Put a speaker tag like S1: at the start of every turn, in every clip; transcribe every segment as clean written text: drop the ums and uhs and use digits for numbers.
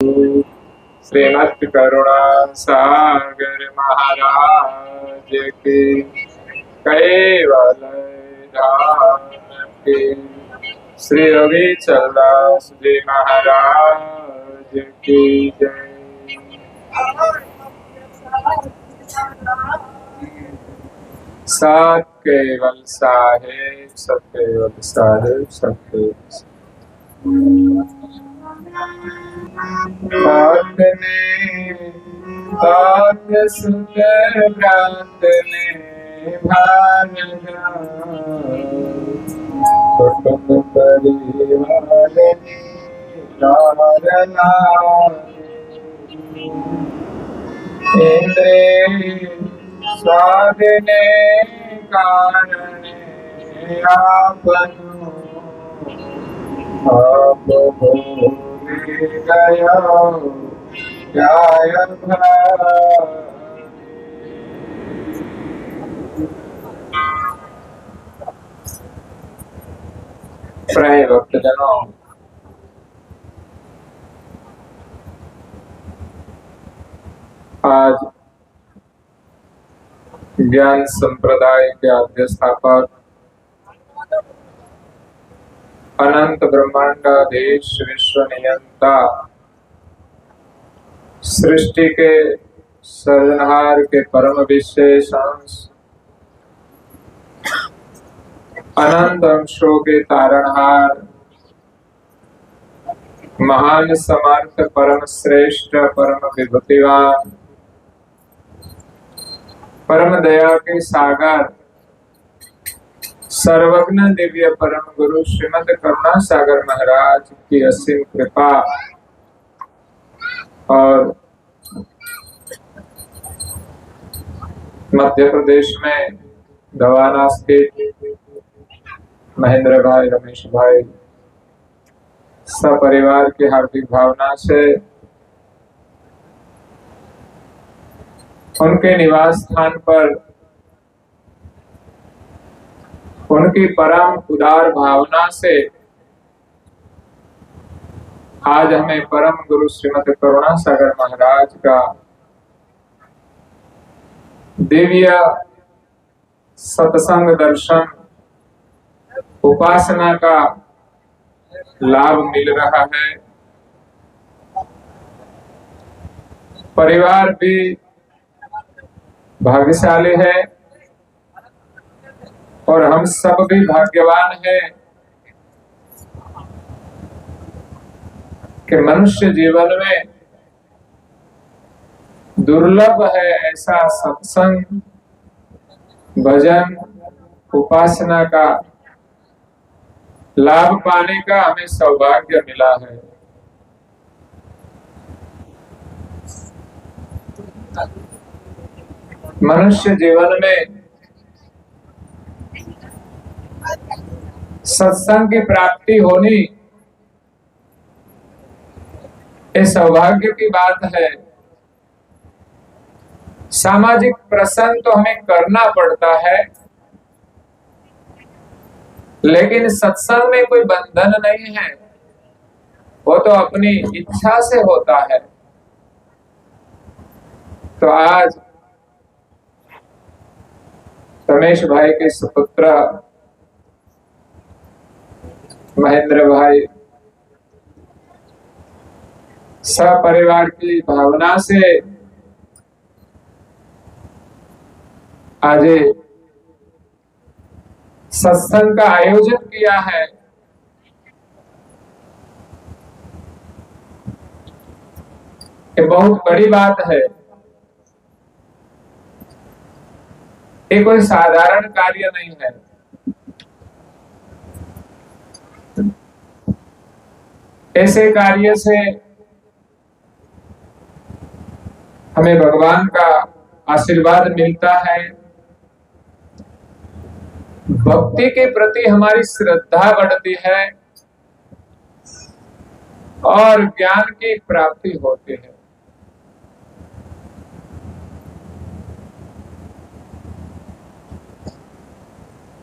S1: श्रीमद करुणा सागर महाराज की कैवल धाम की श्री रवि चंद्रदास जी महाराज की जय। सत केवल साहेब, सत केवल साहेब, सत केवल भाग्य सुंदर भ्रात ने कुटुंब परिवार इंद्रिय स्वाधीने कारण आपनु आप भूल गया प्रिय भक्तजनों, आज ज्ञान संप्रदाय के आद्य स्थापक अनंत ब्रह्मांडाधीश विश्व नियंता सृष्टि के सर्जनहार के परम विशेष अंश अनंत अंशों के तारणहार महान समर्थ परम श्रेष्ठ परम विभूतिवान परम दया के सागर सर्वज्ञ दिव्य परम गुरु श्रीमद करुणा सागर महाराज की असीम कृपा और मध्य प्रदेश में दवाना स्थित महेंद्र भाई, रमेश भाई सपरिवार की हार्दिक भावना से उनके निवास स्थान पर उनकी परम उदार भावना से आज हमें परम गुरु श्रीमद करुणा सागर महाराज का दिव्य सत्संग दर्शन उपासना का लाभ मिल रहा है। परिवार भी भाग्यशाली है और हम सब भी भाग्यवान हैं कि मनुष्य जीवन में दुर्लभ है ऐसा सत्संग भजन उपासना का लाभ पाने का हमें सौभाग्य मिला है। मनुष्य जीवन में सत्संग की प्राप्ति होनी ये सौभाग्य की बात है। सामाजिक प्रसंग तो हमें करना पड़ता है, लेकिन सत्संग में कोई बंधन नहीं है, वो तो अपनी इच्छा से होता है। तो आज रमेश भाई के सुपुत्र महेंद्र भाई सपरिवार की भावना से आज सत्संग का आयोजन किया है। ये बहुत बड़ी बात है। ये कोई साधारण कार्य नहीं है। ऐसे कार्य से हमें भगवान का आशीर्वाद मिलता है, भक्ति के प्रति हमारी श्रद्धा बढ़ती है और ज्ञान की प्राप्ति होती है।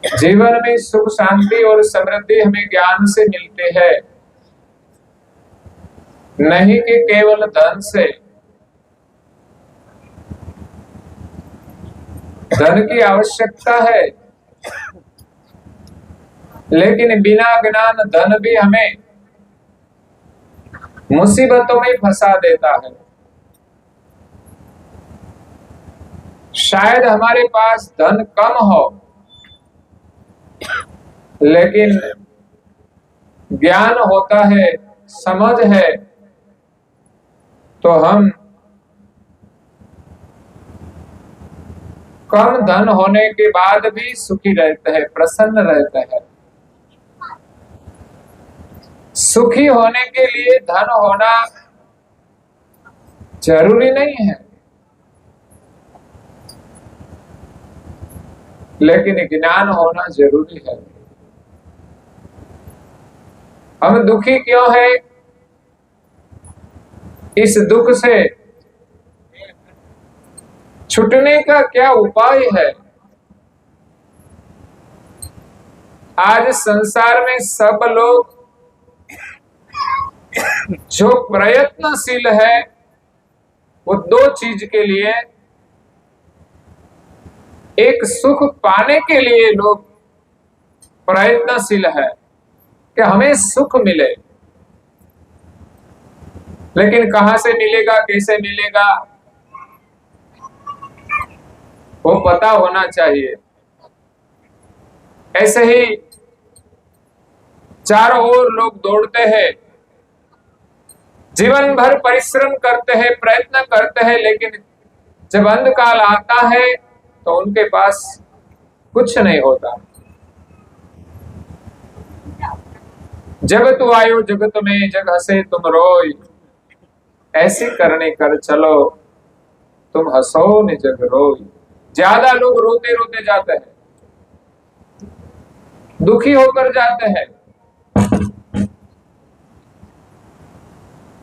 S1: जीवन में सुख शांति और समृद्धि हमें ज्ञान से मिलती है। नहीं कि केवल धन से। धन की आवश्यकता है, लेकिन बिना ज्ञान धन भी हमें मुसीबतों में फंसा देता है। शायद हमारे पास धन कम हो, लेकिन ज्ञान होता है, समझ है, तो हम कम धन होने के बाद भी सुखी रहते हैं, प्रसन्न रहते हैं। सुखी होने के लिए धन होना जरूरी नहीं है, लेकिन ज्ञान होना जरूरी है। हम दुखी क्यों है? इस दुख से छूटने का क्या उपाय है? आज संसार में सब लोग जो प्रयत्नशील है, वो दो चीज के लिए, एक सुख पाने के लिए लोग प्रयत्नशील है कि हमें सुख मिले, लेकिन कहां से मिलेगा, कैसे मिलेगा, वो पता होना चाहिए। ऐसे ही चारों ओर लोग दौड़ते हैं, जीवन भर परिश्रम करते हैं, प्रयत्न करते हैं, लेकिन जब अंतकाल आता है तो उनके पास कुछ नहीं होता। जब तू आयो जगत में जग हसे तुम रोय, ऐसी करने कर चलो तुम हंसो न जग रोय। ज्यादा लोग रोते रोते जाते हैं, दुखी होकर जाते हैं।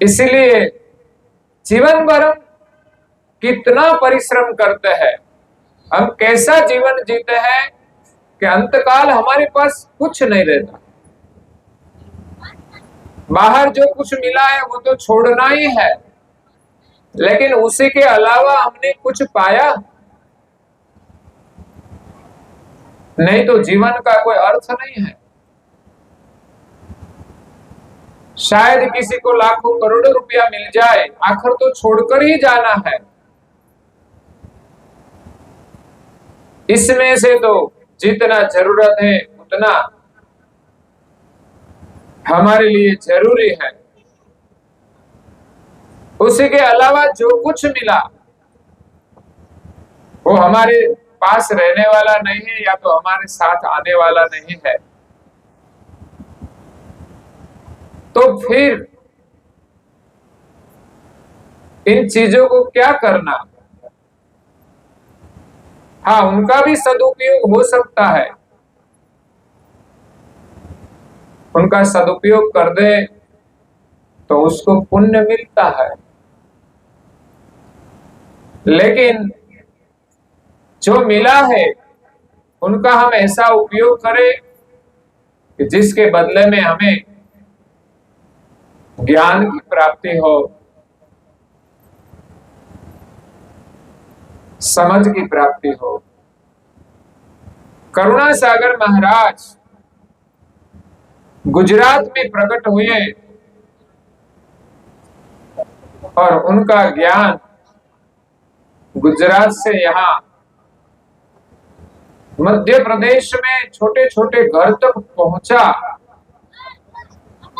S1: इसलिए जीवन भर हम कितना परिश्रम करते हैं, हम कैसा जीवन जीते हैं कि अंतकाल हमारे पास कुछ नहीं रहता। बाहर जो कुछ मिला है वो तो छोड़ना ही है, लेकिन उसी के अलावा हमने कुछ पाया नहीं, तो जीवन का कोई अर्थ नहीं है। शायद किसी को लाखों करोड़ों रुपया मिल जाए, आखिर तो छोड़कर ही जाना है। इसमें से तो जितना जरूरत है उतना हमारे लिए जरूरी है, उसी के अलावा जो कुछ मिला वो हमारे पास रहने वाला नहीं है, या तो हमारे साथ आने वाला नहीं है। तो फिर इन चीजों को क्या करना? हाँ, उनका भी सदुपयोग हो सकता है, उनका सदुपयोग कर दे तो उसको पुण्य मिलता है, लेकिन जो मिला है उनका हम ऐसा उपयोग करें कि जिसके बदले में हमें ज्ञान की प्राप्ति हो, समझ की प्राप्ति हो। करुणा सागर महाराज गुजरात में प्रकट हुए और उनका ज्ञान गुजरात से यहाँ मध्य प्रदेश में छोटे छोटे घर तक पहुंचा,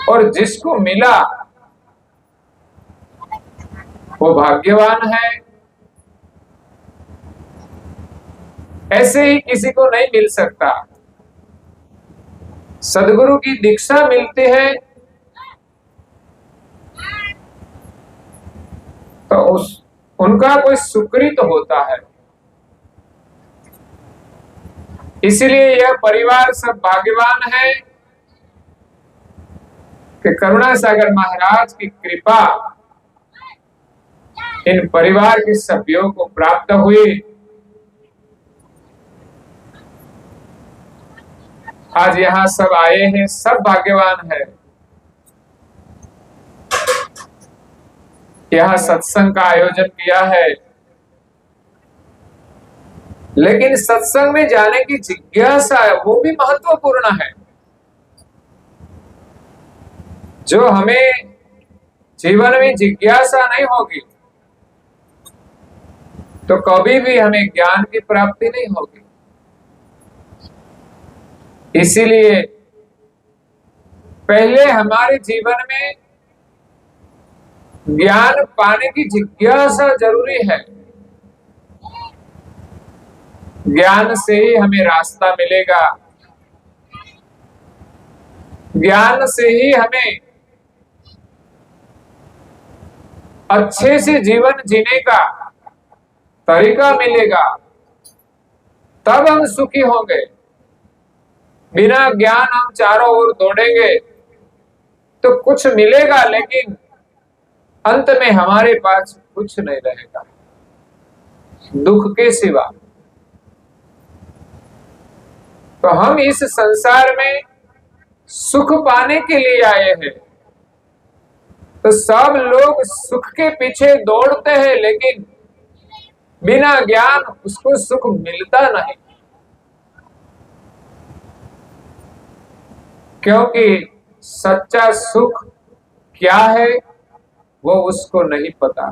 S1: और जिसको मिला वो भाग्यवान है। ऐसे ही किसी को नहीं मिल सकता। सदगुरु की दीक्षा मिलती है तो उनका कोई सुकृत होता है। इसलिए यह परिवार सब भाग्यवान है कि करुणा सागर महाराज की कृपा इन परिवार के सभ्यों को प्राप्त हुई। आज यहाँ सब आए हैं, सब भाग्यवान है। यहाँ सत्संग का आयोजन किया है, लेकिन सत्संग में जाने की जिज्ञासा है वो भी महत्वपूर्ण है। जो हमें जीवन में जिज्ञासा नहीं होगी तो कभी भी हमें ज्ञान की प्राप्ति नहीं होगी। इसीलिए पहले हमारे जीवन में ज्ञान पाने की जिज्ञासा जरूरी है। ज्ञान से ही हमें रास्ता मिलेगा, ज्ञान से ही हमें अच्छे से जीवन जीने का तरीका मिलेगा, तब हम सुखी होंगे। बिना ज्ञान हम चारों ओर दौड़ेंगे तो कुछ मिलेगा, लेकिन अंत में हमारे पास कुछ नहीं रहेगा दुख के सिवा। तो हम इस संसार में सुख पाने के लिए आए हैं। तो सब लोग सुख के पीछे दौड़ते हैं, लेकिन बिना ज्ञान उसको सुख मिलता नहीं, क्योंकि सच्चा सुख क्या है वो उसको नहीं पता।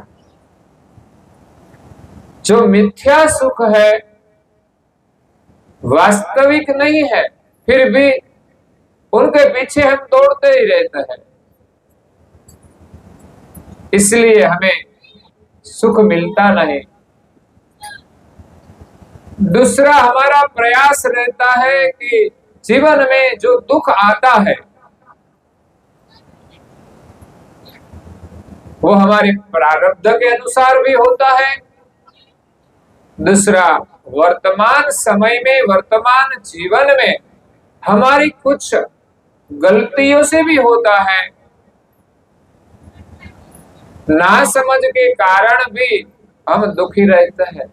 S1: जो मिथ्या सुख है, वास्तविक नहीं है, फिर भी उनके पीछे हम दौड़ते ही रहते हैं, इसलिए हमें सुख मिलता नहीं। दूसरा हमारा प्रयास रहता है कि जीवन में जो दुख आता है वो हमारे प्रारब्ध के अनुसार भी होता है। दूसरा, वर्तमान समय में, वर्तमान जीवन में हमारी कुछ गलतियों से भी होता है। ना समझ के कारण भी हम दुखी रहते हैं।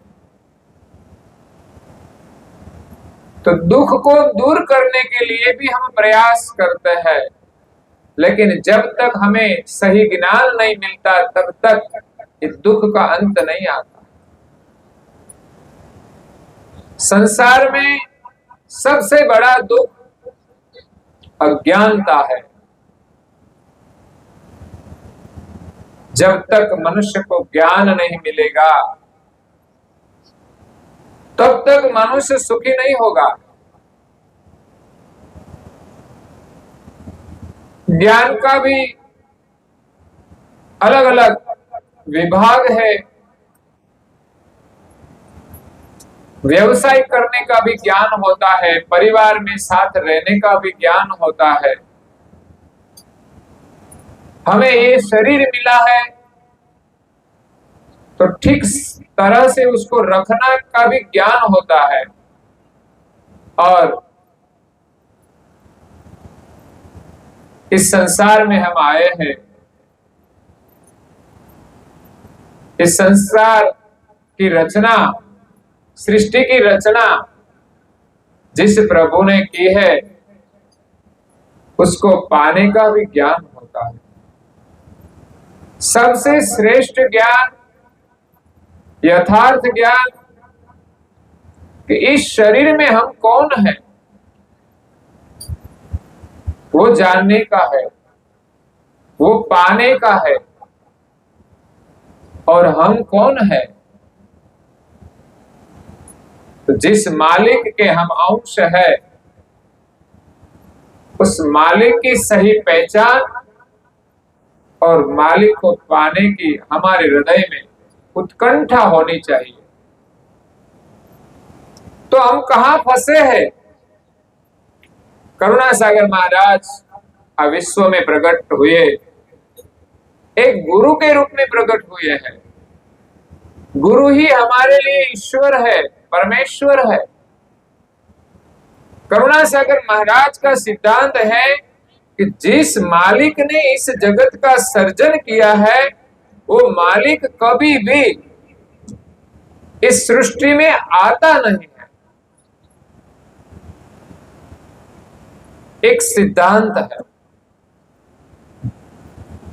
S1: तो दुख को दूर करने के लिए भी हम प्रयास करते हैं, लेकिन जब तक हमें सही ज्ञान नहीं मिलता तब तक इस दुख का अंत नहीं आता। संसार में सबसे बड़ा दुख अज्ञानता है। जब तक मनुष्य को ज्ञान नहीं मिलेगा तब तक मनुष्य सुखी नहीं होगा। ज्ञान का भी अलग अलग विभाग है। व्यवसाय करने का भी ज्ञान होता है, परिवार में साथ रहने का भी ज्ञान होता है। हमें ये शरीर मिला है तो ठीक तरह से उसको रखना का भी ज्ञान होता है। और इस संसार में हम आए हैं, इस संसार की रचना, सृष्टि की रचना जिस प्रभु ने की है उसको पाने का भी ज्ञान होता है। सबसे श्रेष्ठ ज्ञान, यथार्थ ज्ञान कि इस शरीर में हम कौन है वो जानने का है, वो पाने का है। और हम कौन है? तो जिस मालिक के हम अंश है उस मालिक की सही पहचान और मालिक को पाने की हमारे हृदय में उत्कंठा होनी चाहिए। तो हम कहां फंसे हैं? करुणा सागर महाराज विश्व में प्रकट हुए, एक गुरु के रूप में प्रकट हुए हैं। गुरु ही हमारे लिए ईश्वर है, परमेश्वर है। करुणा सागर महाराज का सिद्धांत है कि जिस मालिक ने इस जगत का सर्जन किया है वो मालिक कभी भी इस सृष्टि में आता नहीं है। एक सिद्धांत है।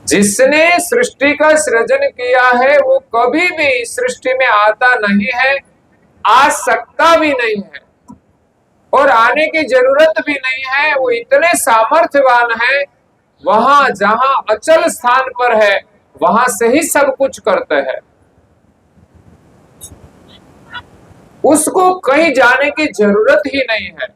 S1: जिसने सृष्टि का सृजन किया है वो कभी भी इस सृष्टि में आता नहीं है, आ सकता भी नहीं है और आने की जरूरत भी नहीं है। वो इतने सामर्थ्यवान है, वहां जहां अचल स्थान पर है वहां से ही सब कुछ करते हैं। उसको कहीं जाने की जरूरत ही नहीं है।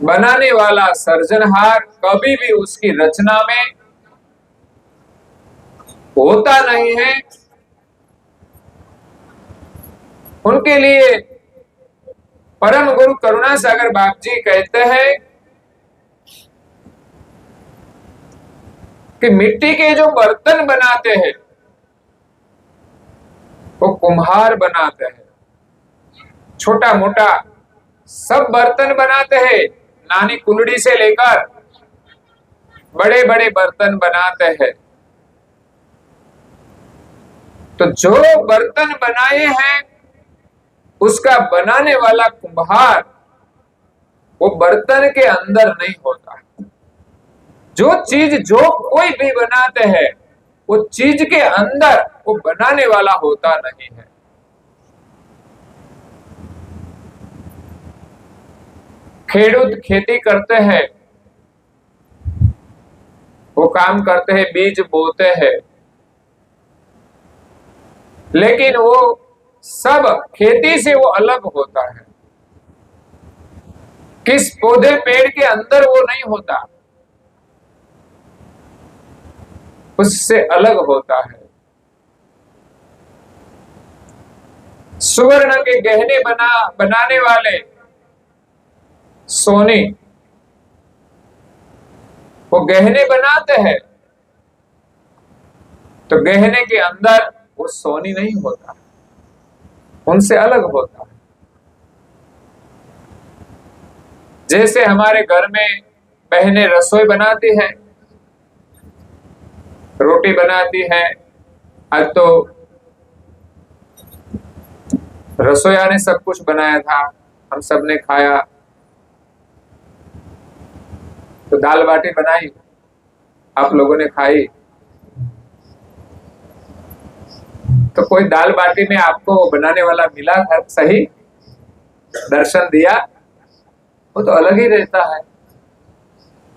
S1: बनाने वाला सर्जनहार कभी भी उसकी रचना में होता नहीं है। उनके लिए परम गुरु करुणा सागर बाप जी कहते हैं कि मिट्टी के जो बर्तन बनाते हैं वो कुम्हार बनाते हैं। छोटा मोटा सब बर्तन बनाते हैं, नानी कुल्हड़ी से लेकर बड़े बड़े बर्तन बनाते हैं। तो जो बर्तन बनाए हैं उसका बनाने वाला कुम्हार वो बर्तन के अंदर नहीं होता। जो चीज जो कोई भी बनाते हैं वो चीज के अंदर वो बनाने वाला होता नहीं है। खेडूत खेती करते हैं, वो काम करते हैं, बीज बोते हैं, लेकिन वो सब खेती से वो अलग होता है। किस पौधे पेड़ के अंदर वो नहीं होता, उससे अलग होता है। सुवर्ण के गहने बनाने वाले सोने, वो गहने बनाते हैं तो गहने के अंदर वो सोनी नहीं होता, उनसे अलग होता है। जैसे हमारे घर में बहनें रसोई बनाती है, रोटी बनाती है, आज तो रसोईया ने सब कुछ बनाया था, हम सब ने खाया। तो दाल बाटी बनाई, आप लोगों ने खाई। तो कोई दाल बाटी में आपको बनाने वाला मिला था, सही दर्शन दिया, वो तो अलग ही रहता है।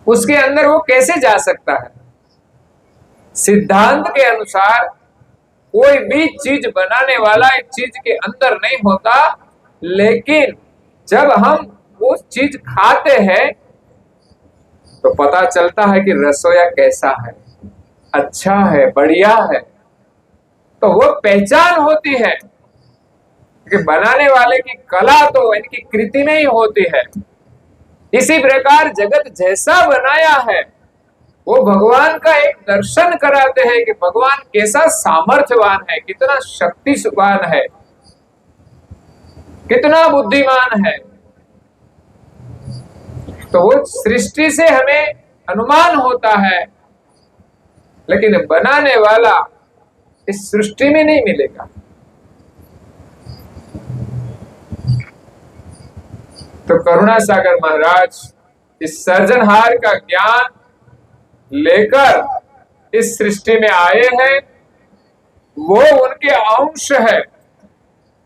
S1: उसके अंदर वो कैसे जा सकता है? सिद्धांत के अनुसार कोई भी चीज बनाने वाला एक चीज के अंदर नहीं होता, लेकिन जब हम वो चीज खाते हैं तो पता चलता है कि रसोईया कैसा है, अच्छा है, बढ़िया है। तो वो पहचान होती है कि बनाने वाले की कला तो इनकी कृति में ही होती है। इसी प्रकार जगत जैसा बनाया है वो भगवान का एक दर्शन कराते हैं कि भगवान कैसा सामर्थ्यवान है, कितना शक्तिवान है, कितना बुद्धिमान है। तो वो सृष्टि से हमें अनुमान होता है, लेकिन बनाने वाला इस सृष्टि में नहीं मिलेगा। तो करुणा सागर महाराज इस सर्जनहार का ज्ञान लेकर इस सृष्टि में आए हैं। वो उनके अंश है,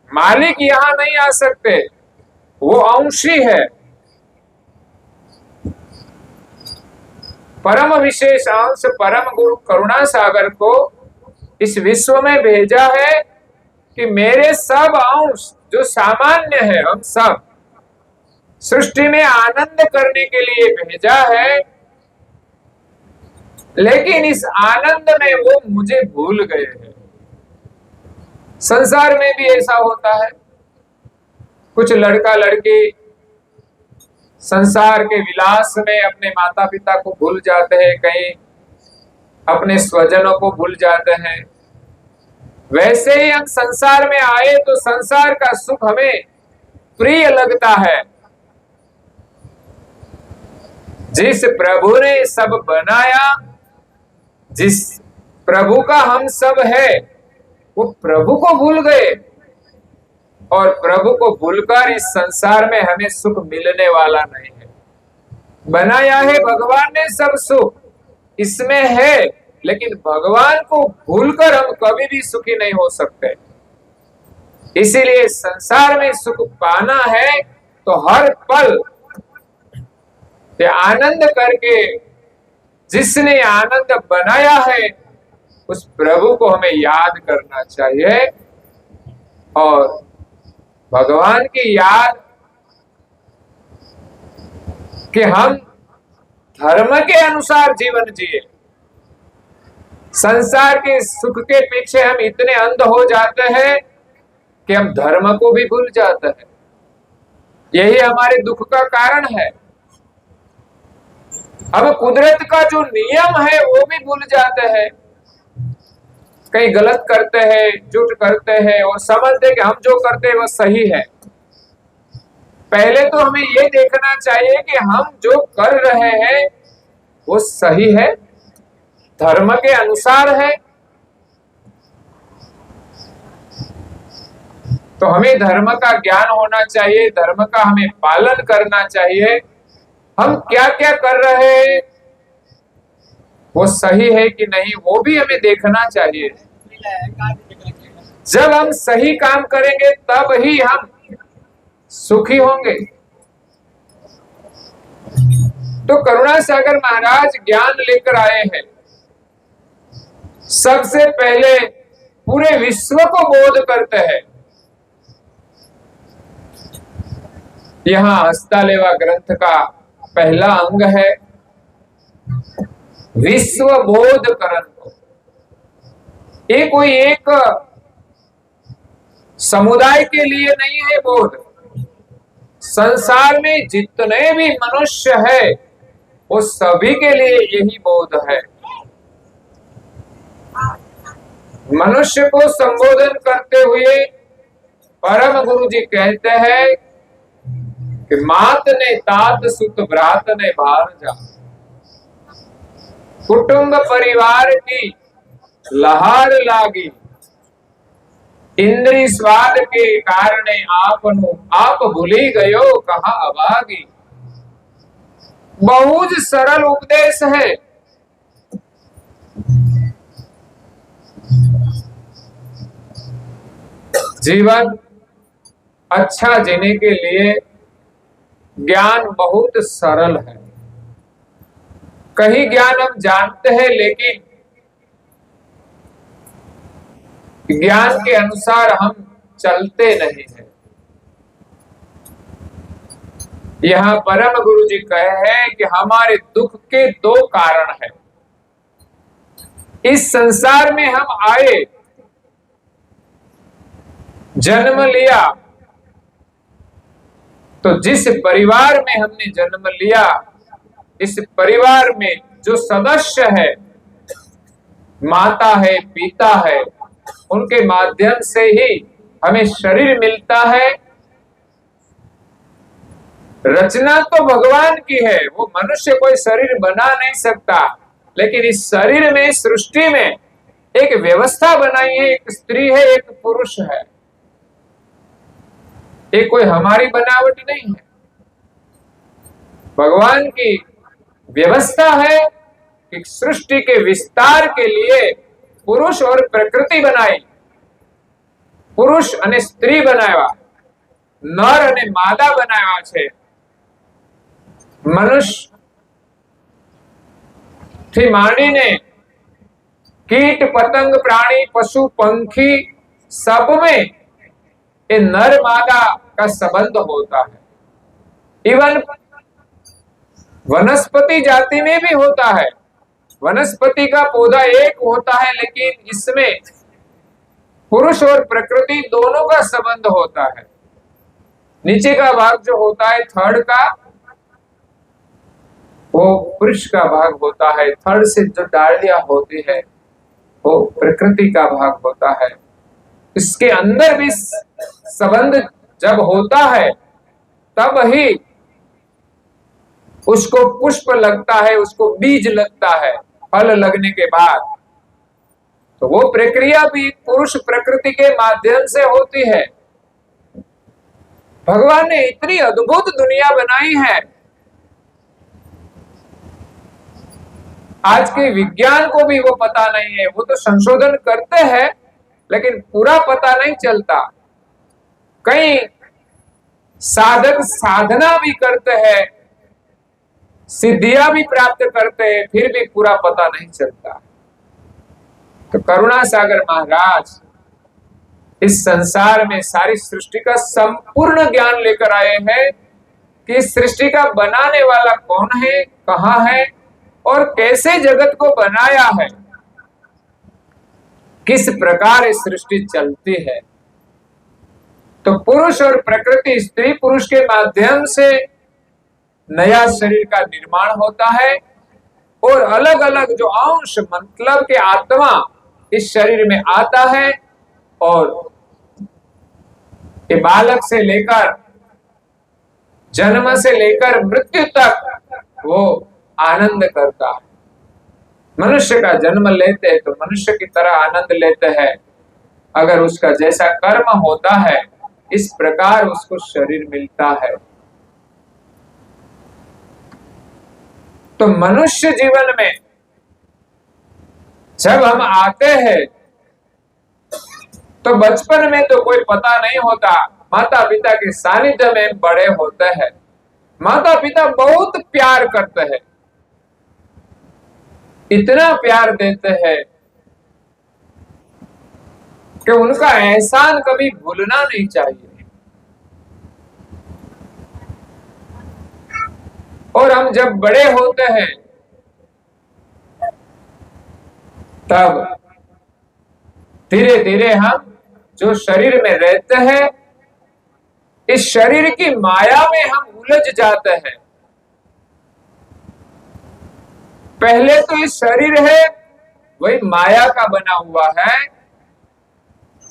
S1: मालिक यहां नहीं आ सकते, वो अंशी है। परम विशेष अंश परम गुरु करुणा सागर को इस विश्व में भेजा है कि मेरे सब अंश जो सामान्य है, हम सब सृष्टि में आनंद करने के लिए भेजा है, लेकिन इस आनंद में वो मुझे भूल गए हैं। संसार में भी ऐसा होता है, कुछ लड़का लड़की संसार के विलास में अपने माता पिता को भूल जाते हैं, कहीं अपने स्वजनों को भूल जाते हैं। वैसे ही हम संसार में आए तो संसार का सुख हमें प्रिय लगता है। जिस प्रभु ने सब बनाया, जिस प्रभु का हम सब है, वो प्रभु को भूल गए और प्रभु को भूलकर इस संसार में हमें सुख मिलने वाला नहीं है। बनाया है भगवान ने सब सुख इसमें है, लेकिन भगवान को भूलकर हम कभी भी सुखी नहीं हो सकते। इसीलिए संसार में सुख पाना है तो हर पल ये आनंद करके जिसने आनंद बनाया है उस प्रभु को हमें याद करना चाहिए और भगवान की याद कि हम धर्म के अनुसार जीवन जिए। संसार के सुख के पीछे हम इतने अंध हो जाते हैं कि हम धर्म को भी भूल जाते हैं। यही हमारे दुख का कारण है। अब कुदरत का जो नियम है वो भी भूल जाते हैं, कहीं गलत करते हैं, झूठ करते हैं और समझते हैं कि हम जो करते हैं वो सही है। पहले तो हमें ये देखना चाहिए कि हम जो कर रहे हैं वो सही है, धर्म के अनुसार है। तो हमें धर्म का ज्ञान होना चाहिए, धर्म का हमें पालन करना चाहिए। हम क्या क्या कर रहे हैं वो सही है कि नहीं वो भी हमें देखना चाहिए। जब हम सही काम करेंगे तब ही हम सुखी होंगे। तो करुणा सागर महाराज ज्ञान लेकर आए हैं। सबसे पहले पूरे विश्व को बोध करते हैं। यहां हस्तालेवा ग्रंथ का पहला अंग है विश्व बोध करण को। ये कोई एक समुदाय के लिए नहीं है बोध। संसार में जितने भी मनुष्य है वो सभी के लिए यही बोध है। मनुष्य को संबोधन करते हुए परम गुरु जी कहते हैं कि मात ने तात सुत भ्रात ने भारजा, कुटुंब परिवार की लहार लागी, इंद्री स्वाद के कारणे आपनु आप भूली गयो कहा अभागी। बहुत सरल उपदेश है। जीवन अच्छा जीने के लिए ज्ञान बहुत सरल है। कहीं ज्ञान हम जानते हैं लेकिन ज्ञान के अनुसार हम चलते नहीं हैं। यहां परम गुरु जी कहे हैं कि हमारे दुख के दो कारण हैं। इस संसार में हम आए, जन्म लिया, तो जिस परिवार में हमने जन्म लिया इस परिवार में जो सदस्य है, माता है, पिता है, उनके माध्यम से ही हमें शरीर मिलता है। रचना तो भगवान की है, वो मनुष्य कोई शरीर बना नहीं सकता, लेकिन इस शरीर में, सृष्टि में एक व्यवस्था बनाई है। एक स्त्री है, एक पुरुष है। ये कोई हमारी बनावट नहीं है, भगवान की व्यवस्था है कि सृष्टि के विस्तार के लिए पुरुष और प्रकृति बनाई, पुरुष અને સ્ત્રી બનાવ્યા, નર અને માદા બનાવ્યા છે। મનુષ્ય થી માંડીને कीट पतंग प्राणी पशु पंखी सब में ये नर मादा का संबंध होता है। इवन वनस्पति जाति में भी होता है। वनस्पति का पौधा एक होता है लेकिन इसमें पुरुष और प्रकृति दोनों का संबंध होता है। नीचे का भाग जो होता है थर्ड का, वो पुरुष का भाग होता है। थर्ड से जो डालियां होती है वो प्रकृति का भाग होता है। इसके अंदर भी संबंध जब होता है तब ही उसको पुष्प लगता है, उसको बीज लगता है। फल लगने के बाद तो वो प्रक्रिया भी पुरुष प्रकृति के माध्यम से होती है। भगवान ने इतनी अद्भुत दुनिया बनाई है आज के विज्ञान को भी वो पता नहीं है। वो तो संशोधन करते हैं लेकिन पूरा पता नहीं चलता। कई साधक साधना भी करते हैं, सिद्धियां भी प्राप्त करते हैं, फिर भी पूरा पता नहीं चलता। तो करुणा सागर महाराज इस संसार में सारी सृष्टि का संपूर्ण ज्ञान लेकर आए हैं कि इस सृष्टि का बनाने वाला कौन है, कहां है और कैसे जगत को बनाया है, किस प्रकार इस सृष्टि चलती है। तो पुरुष और प्रकृति, स्त्री पुरुष के माध्यम से नया शरीर का निर्माण होता है और अलग अलग जो अंश मतलब के आत्मा इस शरीर में आता है और ये बालक से लेकर जन्म से लेकर मृत्यु तक वो आनंद करता है। मनुष्य का जन्म लेते हैं तो मनुष्य की तरह आनंद लेते हैं। अगर उसका जैसा कर्म होता है इस प्रकार उसको शरीर मिलता है। तो मनुष्य जीवन में जब हम आते हैं तो बचपन में तो कोई पता नहीं होता, माता पिता के सानिध्य में बड़े होते हैं। माता पिता बहुत प्यार करते हैं, इतना प्यार देते हैं कि उनका एहसान कभी भूलना नहीं चाहिए। और हम जब बड़े होते हैं तब धीरे धीरे हम जो शरीर में रहते हैं इस शरीर की माया में हम उलझ जाते हैं। पहले तो ये शरीर है वही माया का बना हुआ है।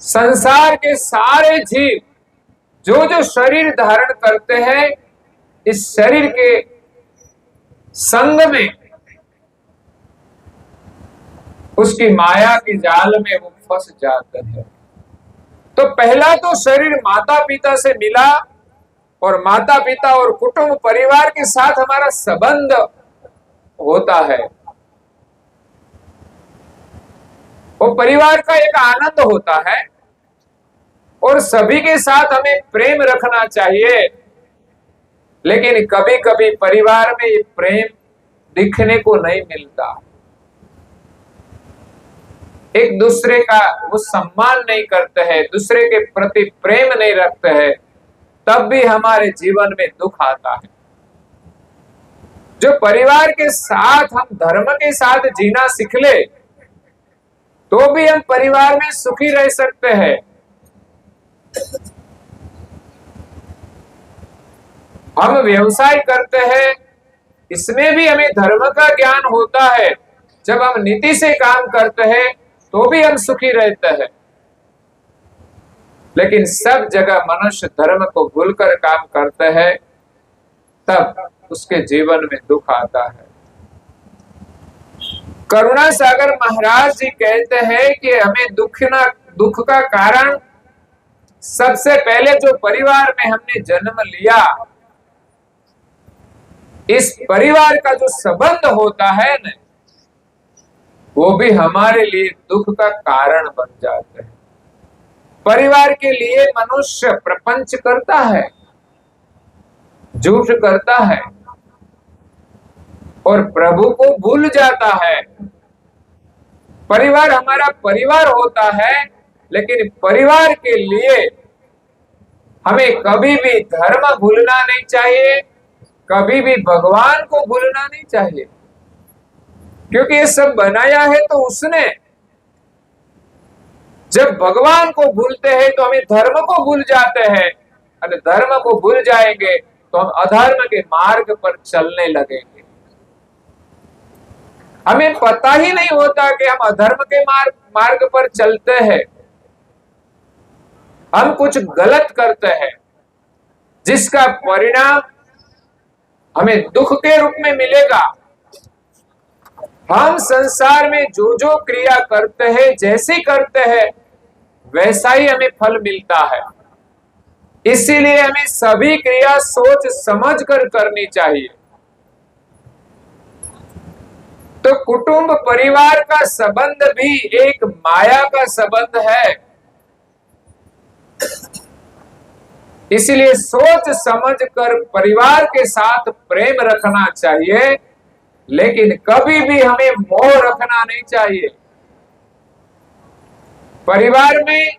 S1: संसार के सारे जीव जो जो शरीर धारण करते हैं इस शरीर के संग में उसकी माया के जाल में वो फंस जाते हैं। तो पहला तो शरीर माता पिता से मिला और माता पिता और कुटुंब परिवार के साथ हमारा संबंध होता है। वो परिवार का एक आनंद होता है और सभी के साथ हमें प्रेम रखना चाहिए। लेकिन कभी कभी परिवार में ये प्रेम दिखने को नहीं मिलता, एक दूसरे का वो सम्मान नहीं करते हैं, दूसरे के प्रति प्रेम नहीं रखते हैं, तब भी हमारे जीवन में दुख आता है। जो परिवार के साथ हम धर्म के साथ जीना सीख ले तो भी हम परिवार में सुखी रह सकते हैं। हम व्यवसाय करते हैं, इसमें भी हमें धर्म का ज्ञान होता है। जब हम नीति से काम करते हैं तो भी हम सुखी रहते हैं। लेकिन सब जगह मनुष्य धर्म को भूलकर काम करते हैं, तब उसके जीवन में दुख आता है। करुणा सागर महाराज जी कहते हैं कि हमें दुख का कारण सबसे पहले जो परिवार में हमने जन्म लिया, इस परिवार का जो संबंध होता है न, वो भी हमारे लिए दुख का कारण बन जाते हैं। परिवार के लिए मनुष्य प्रपंच करता है, झूठ करता है और प्रभु को भूल जाता है। परिवार हमारा परिवार होता है, लेकिन परिवार के लिए हमें कभी भी धर्म भूलना नहीं चाहिए, कभी भी भगवान को भूलना नहीं चाहिए, क्योंकि ये सब बनाया है तो उसने। जब भगवान को भूलते हैं तो हमें धर्म को भूल जाते हैं, और धर्म को भूल जाएंगे तो हम अधर्म के मार्ग पर चलने लगेंगे। हमें पता ही नहीं होता कि हम अधर्म के मार्ग पर चलते हैं। हम कुछ गलत करते हैं जिसका परिणाम हमें दुख के रूप में मिलेगा। हम संसार में जो जो क्रिया करते हैं, जैसे करते हैं वैसा ही हमें फल मिलता है। इसीलिए हमें सभी क्रिया सोच समझ कर करनी चाहिए। तो कुटुंब परिवार का संबंध भी एक माया का संबंध है। इसलिए सोच समझ कर परिवार के साथ प्रेम रखना चाहिए, लेकिन कभी भी हमें मोह रखना नहीं चाहिए। परिवार में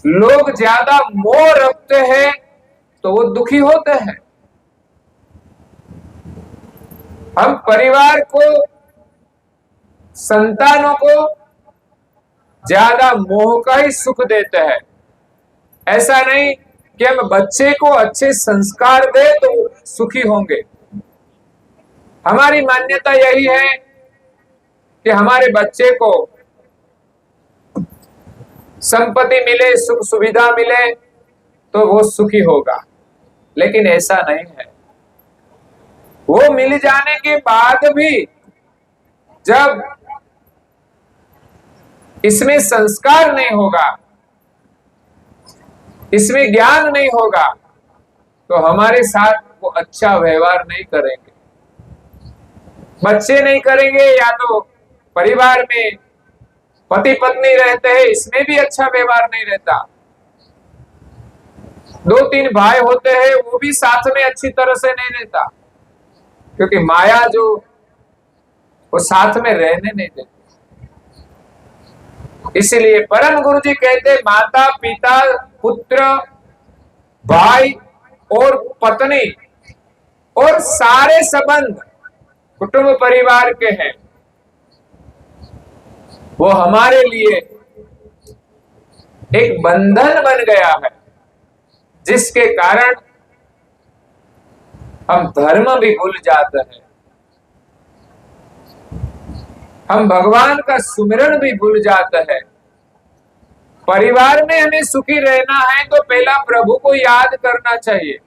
S1: लोग ज्यादा मोह रखते हैं तो वो दुखी होते हैं। हम परिवार को, संतानों को ज्यादा मोह का ही सुख देते हैं। ऐसा नहीं कि हम बच्चे को अच्छे संस्कार दे तो सुखी होंगे। हमारी मान्यता यही है कि हमारे बच्चे को संपत्ति मिले, सुख सुविधा मिले तो वो सुखी होगा, लेकिन ऐसा नहीं है। वो मिल जाने के बाद भी जब इसमें संस्कार नहीं होगा, इसमें ज्ञान नहीं होगा, तो हमारे साथ वो अच्छा व्यवहार नहीं करेंगे। बच्चे नहीं करेंगे, या तो परिवार में पति पत्नी रहते हैं, इसमें भी अच्छा व्यवहार नहीं रहता। 2-3 भाई होते हैं, वो भी साथ में अच्छी तरह से नहीं रहता, क्योंकि माया जो वो साथ में रहने नहीं देती। इसीलिए परम गुरु जी कहते, माता पिता पुत्र भाई और पत्नी और सारे संबंध कुटुंब परिवार के हैं, वो हमारे लिए एक बंधन बन गया है, जिसके कारण हम धर्म भी भूल जाते हैं, हम भगवान का सुमिरन भी भूल जाते हैं। परिवार में हमें सुखी रहना है तो पहला प्रभु को याद करना चाहिए।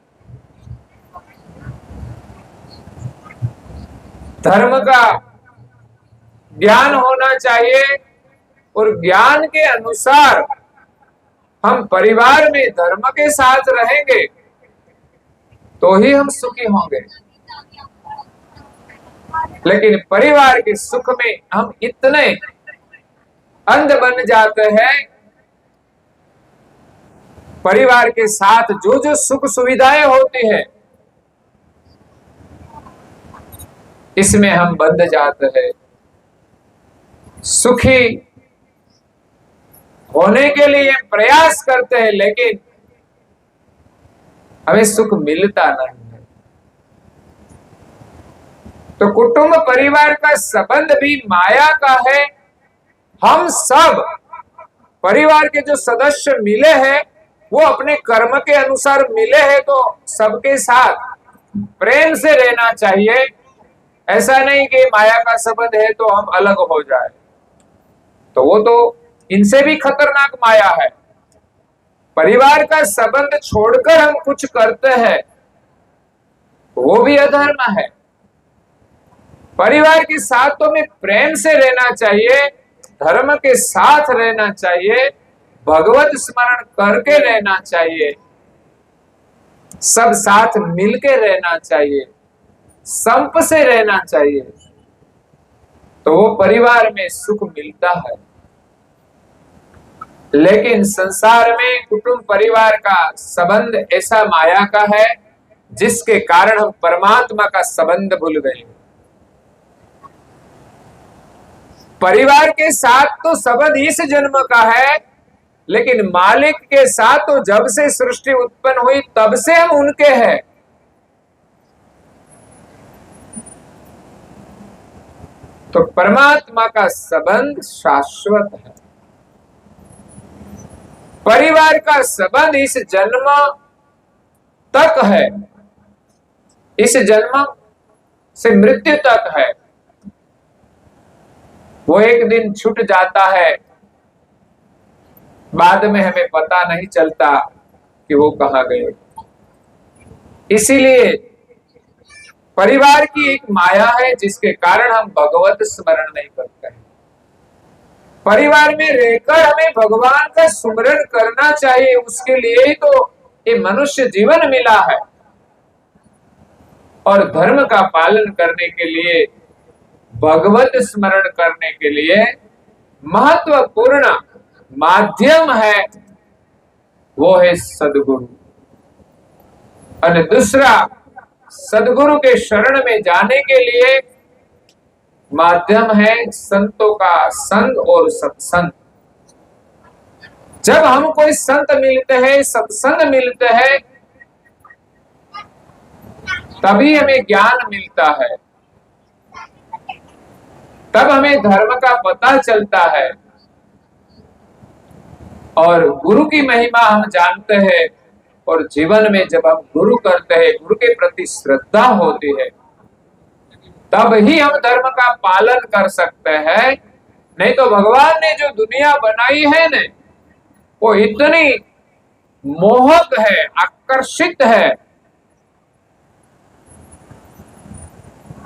S1: धर्म का ज्ञान होना चाहिए, और ज्ञान के अनुसार हम परिवार में धर्म के साथ रहेंगे तो ही हम सुखी होंगे। लेकिन परिवार के सुख में हम इतने अंध बन जाते हैं, परिवार के साथ जो जो सुख सुविधाएं होती है इसमें हम बंध जाते हैं। सुखी होने के लिए प्रयास करते हैं, लेकिन हमें सुख मिलता नहीं है। तो कुटुंब परिवार का संबंध भी माया का है। हम सब परिवार के जो सदस्य मिले हैं वो अपने कर्म के अनुसार मिले हैं, तो सबके साथ प्रेम से रहना चाहिए। ऐसा नहीं कि माया का संबंध है तो हम अलग हो जाए, तो वो तो इनसे भी खतरनाक माया है। परिवार का संबंध छोड़कर हम कुछ करते हैं, वो भी अधर्म है। परिवार के साथ तो हमें प्रेम से रहना चाहिए, धर्म के साथ रहना चाहिए, भगवत स्मरण करके रहना चाहिए, सब साथ मिलके रहना चाहिए, संप से रहना चाहिए, तो वो परिवार में सुख मिलता है। लेकिन संसार में कुटुंब परिवार का संबंध ऐसा माया का है जिसके कारण हम परमात्मा का संबंध भूल गए। परिवार के साथ तो संबंध इस जन्म का है, लेकिन मालिक के साथ तो जब से सृष्टि उत्पन्न हुई तब से हम उनके हैं। तो परमात्मा का संबंध शाश्वत है। परिवार का संबंध इस जन्म तक है, इस जन्म से मृत्यु तक है। वो एक दिन छूट जाता है, बाद में हमें पता नहीं चलता कि वो कहां गए। इसीलिए परिवार की एक माया है जिसके कारण हम भगवत स्मरण नहीं करते हैं। परिवार में रहकर हमें भगवान का सुमिरन करना चाहिए, उसके लिए ही तो ये मनुष्य जीवन मिला है। और धर्म का पालन करने के लिए भगवत स्मरण करने के लिए महत्वपूर्ण माध्यम है वो है सदगुरु। और दूसरा, सदगुरु के शरण में जाने के लिए माध्यम है संतों का संग और सत्संग। जब हम कोई संत मिलते हैं, सत्संग मिलते हैं, तभी हमें ज्ञान मिलता है, तब हमें धर्म का पता चलता है और गुरु की महिमा हम जानते हैं। और जीवन में जब हम गुरु करते हैं, गुरु के प्रति श्रद्धा होती है, तब ही हम धर्म का पालन कर सकते हैं। नहीं तो भगवान ने जो दुनिया बनाई है न, वो इतनी मोहक है, आकर्षित है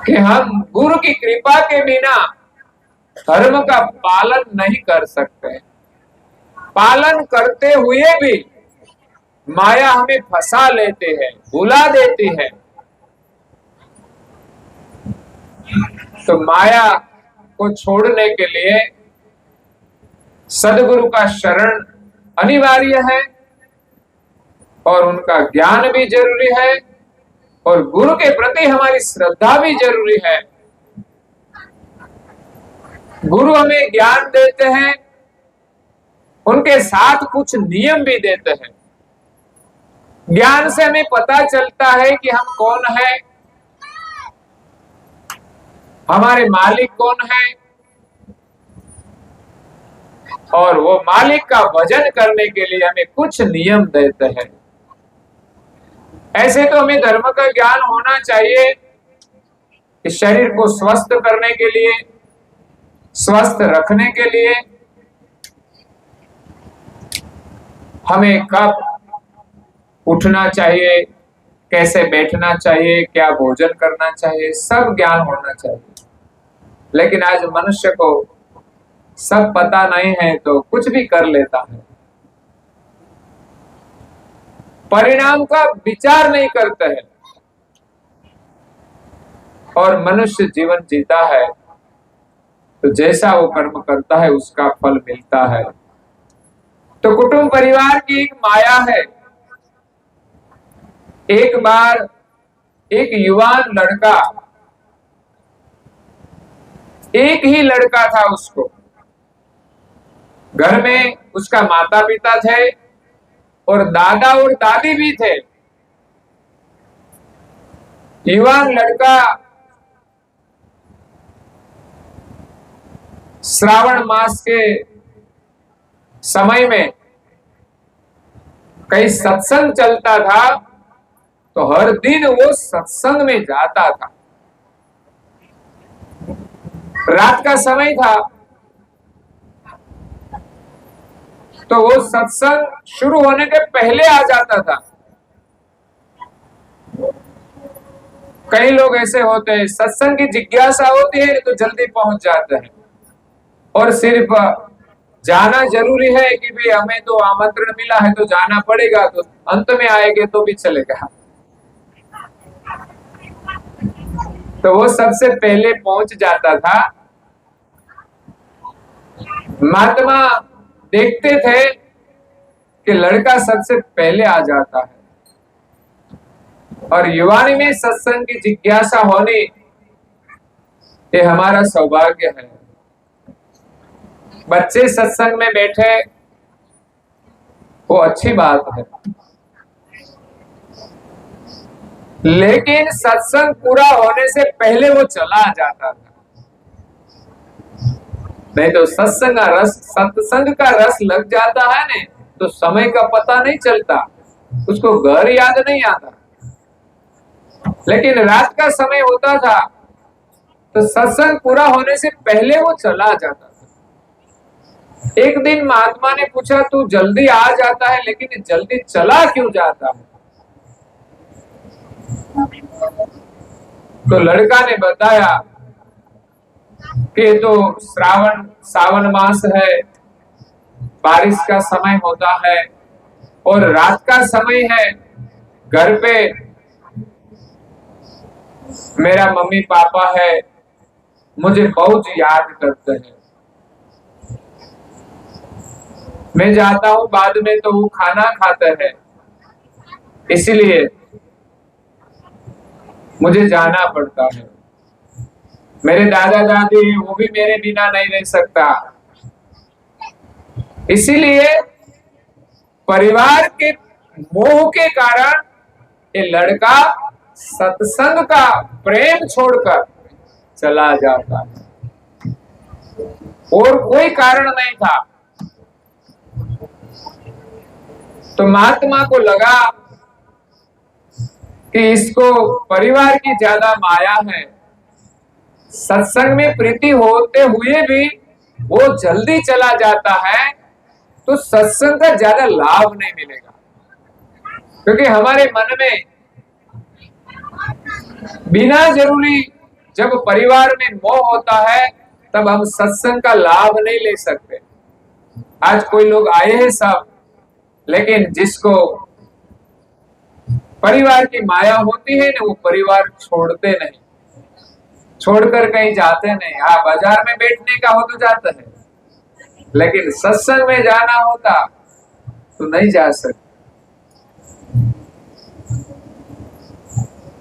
S1: कि हम गुरु की कृपा के बिना धर्म का पालन नहीं कर सकते। पालन करते हुए भी माया हमें फंसा लेती है, भुला देती है। तो माया को छोड़ने के लिए सदगुरु का शरण अनिवार्य है और उनका ज्ञान भी जरूरी है और गुरु के प्रति हमारी श्रद्धा भी जरूरी है। गुरु हमें ज्ञान देते हैं, उनके साथ कुछ नियम भी देते हैं। ज्ञान से हमें पता चलता है कि हम कौन है, हमारे मालिक कौन है, और वो मालिक का भजन करने के लिए हमें कुछ नियम देते हैं। ऐसे तो हमें धर्म का ज्ञान होना चाहिए कि शरीर को स्वस्थ करने के लिए, स्वस्थ रखने के लिए हमें कब उठना चाहिए, कैसे बैठना चाहिए, क्या भोजन करना चाहिए, सब ज्ञान होना चाहिए। लेकिन आज मनुष्य को सब पता नहीं है तो कुछ भी कर लेता है, परिणाम का विचार नहीं करते हैं और मनुष्य जीवन जीता है तो जैसा वो कर्म करता है उसका फल मिलता है। तो कुटुंब परिवार की एक माया है। एक बार एक युवान लड़का, एक ही लड़का था, उसको घर में उसका माता पिता थे और दादा और दादी भी थे। युवान लड़का श्रावण मास के समय में कहीं सत्संग चलता था तो हर दिन वो सत्संग में जाता था। रात का समय था तो वो सत्संग शुरू होने के पहले आ जाता था। कई लोग ऐसे होते हैं, सत्संग की जिज्ञासा होती है तो जल्दी पहुंच जाते हैं और सिर्फ जाना जरूरी है कि भाई हमें तो आमंत्रण मिला है तो जाना पड़ेगा, तो अंत में आएंगे तो भी चलेगा। तो वो सबसे पहले पहुंच जाता था। महात्मा देखते थे कि लड़का सबसे पहले आ जाता है और युवानी में सत्संग की जिज्ञासा होनी ये हमारा सौभाग्य है। बच्चे सत्संग में बैठे वो अच्छी बात है, लेकिन सत्संग पूरा होने से पहले वो चला जाता था। नहीं तो सत्संग का रस लग जाता है ना तो समय का पता नहीं चलता, उसको घर याद नहीं आता। लेकिन रात का समय होता था तो सत्संग पूरा होने से पहले वो चला जाता था। एक दिन महात्मा ने पूछा, तू जल्दी आ जाता है लेकिन जल्दी चला क्यों जाता है? तो लड़का ने बताया कि तो सावन मास है, बारिश का समय होता है और रात का समय है, घर पे मेरा मम्मी पापा है मुझे बहुत याद करते हैं। मैं जाता हूं बाद में तो वो खाना खाते हैं, इसलिए मुझे जाना पड़ता है। मेरे दादा दादी वो भी मेरे बिना नहीं रह सकता, इसीलिए परिवार के मोह के कारण ये लड़का सत्संग का प्रेम छोड़कर चला जाता है, और कोई कारण नहीं था। तो महात्मा को लगा कि इसको परिवार की ज्यादा माया है, सत्संग में प्रीति होते हुए भी वो जल्दी चला जाता है, तो सत्संग का ज्यादा लाभ नहीं मिलेगा। क्योंकि हमारे मन में बिना जरूरी जब परिवार में मोह होता है, तब हम सत्संग का लाभ नहीं ले सकते। आज कोई लोग आए हैं सब, लेकिन जिसको परिवार की माया होती है ना, वो परिवार छोड़ते नहीं, छोड़कर कहीं जाते नहीं। हाँ, बाजार में बैठने का हो तो जाता है, लेकिन सत्संग में जाना होता तो नहीं जा सकते।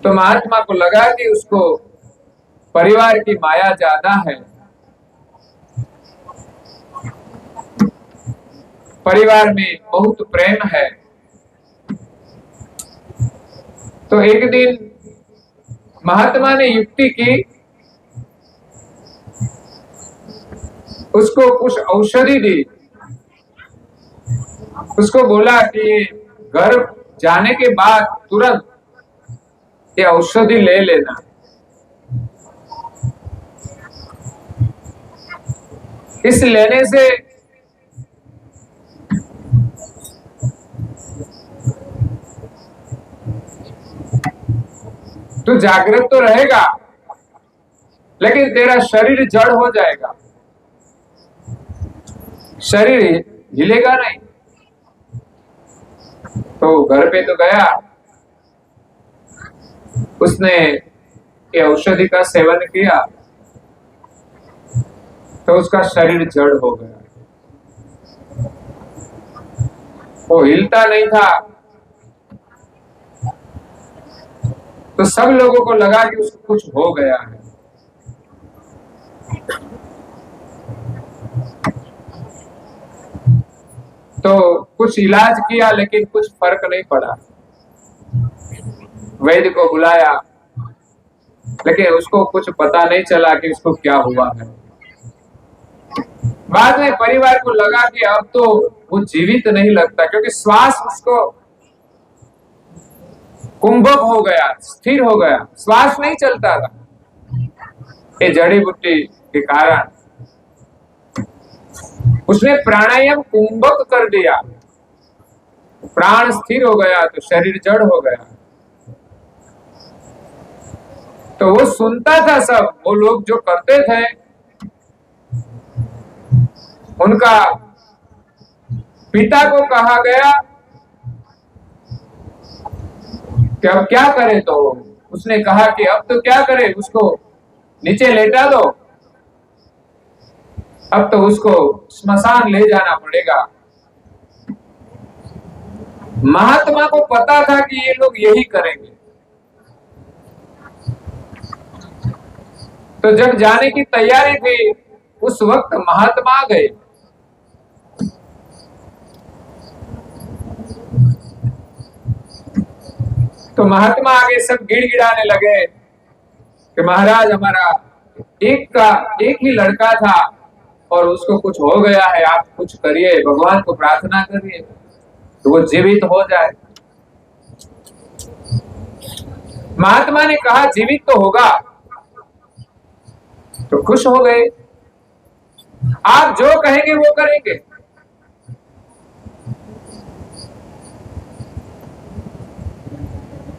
S1: तो महात्मा को लगा कि उसको परिवार की माया ज्यादा है, परिवार में बहुत प्रेम है। तो एक दिन महात्मा ने युक्ति की, उसको कुछ औषधि दी, उसको बोला कि घर जाने के बाद तुरंत ये औषधि ले लेना। इस लेने से तू जागृत तो रहेगा, लेकिन तेरा शरीर जड़ हो जाएगा, शरीर हिलेगा नहीं। तो घर पे तो गया, उसने ये औषधि का सेवन किया, तो उसका शरीर जड़ हो गया, वो हिलता नहीं था। तो सब लोगों को लगा कि उसको कुछ हो गया है। तो कुछ इलाज किया, लेकिन कुछ फर्क नहीं पड़ा। वैद्य को बुलाया, लेकिन उसको कुछ पता नहीं चला कि उसको क्या हुआ है। बाद में परिवार को लगा कि अब तो वो जीवित नहीं लगता, क्योंकि श्वास उसको कुंभक हो गया, स्थिर हो गया, श्वास नहीं चलता था ये जड़ी बूटी के कारण। उसने प्राणायाम कुंभक कर दिया, प्राण स्थिर हो गया, तो शरीर जड़ हो गया। तो वो सुनता था सब, वो लोग जो करते थे, उनका पिता को कहा गया कि अब क्या करे। तो उसने कहा कि अब तो क्या करे, उसको नीचे लेटा दो, अब तो उसको स्मशान ले जाना पड़ेगा। महात्मा को पता था कि ये लोग यही करेंगे, तो जब जाने की तैयारी थी, उस वक्त महात्मा आ गए। तो महात्मा आगे सब गिड़गिड़ाने लगे कि महाराज, हमारा एक ही लड़का था और उसको कुछ हो गया है, आप कुछ करिए, भगवान को प्रार्थना करिए तो वो जीवित हो जाए। महात्मा ने कहा जीवित तो होगा, तो खुश हो गए। आप जो कहेंगे वो करेंगे।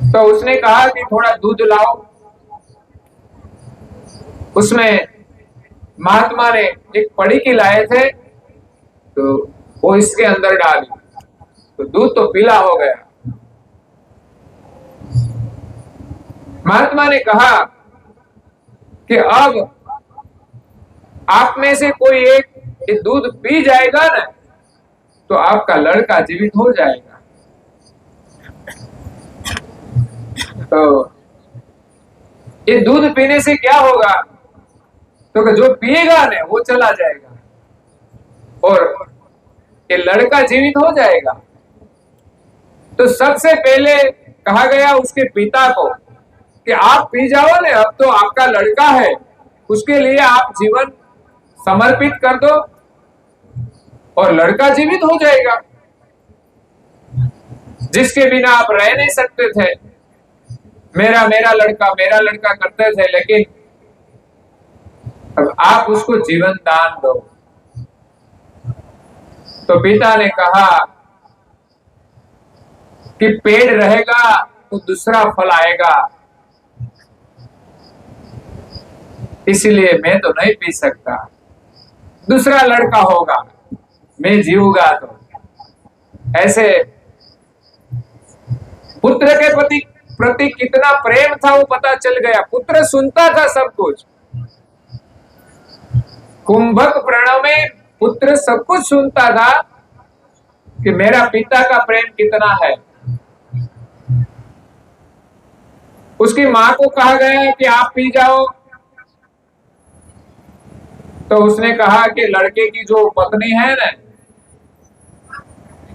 S1: तो उसने कहा कि थोड़ा दूध लाओ। उसमें महात्मा ने एक पड़ी की लाए थे, तो वो इसके अंदर डाली, तो दूध तो पीला हो गया। महात्मा ने कहा कि अब आप में से कोई एक ये दूध पी जाएगा ना, तो आपका लड़का जीवित हो जाएगा। तो ये दूध पीने से क्या होगा? तो जो पिएगा ना वो चला जाएगा और ये लड़का जीवित हो जाएगा। तो सबसे पहले कहा गया उसके पिता को कि आप पी जाओ ना, अब तो आपका लड़का है, उसके लिए आप जीवन समर्पित कर दो और लड़का जीवित हो जाएगा। जिसके बिना आप रह नहीं सकते थे, मेरा मेरा लड़का करते थे, लेकिन अब आप उसको जीवन दान दो। तो पिता ने कहा कि पेड़ रहेगा तो दूसरा फल आएगा, इसलिए मैं तो नहीं पी सकता, दूसरा लड़का होगा, मैं जीऊंगा। तो ऐसे पुत्र के प्रति कितना प्रेम था वो पता चल गया। पुत्र सुनता था सब कुछ, कुंभक प्रणव में पुत्र सब कुछ सुनता था कि मेरा पिता का प्रेम कितना है। उसकी मां को कहा गया कि आप पी जाओ, तो उसने कहा कि लड़के की जो पत्नी है ना,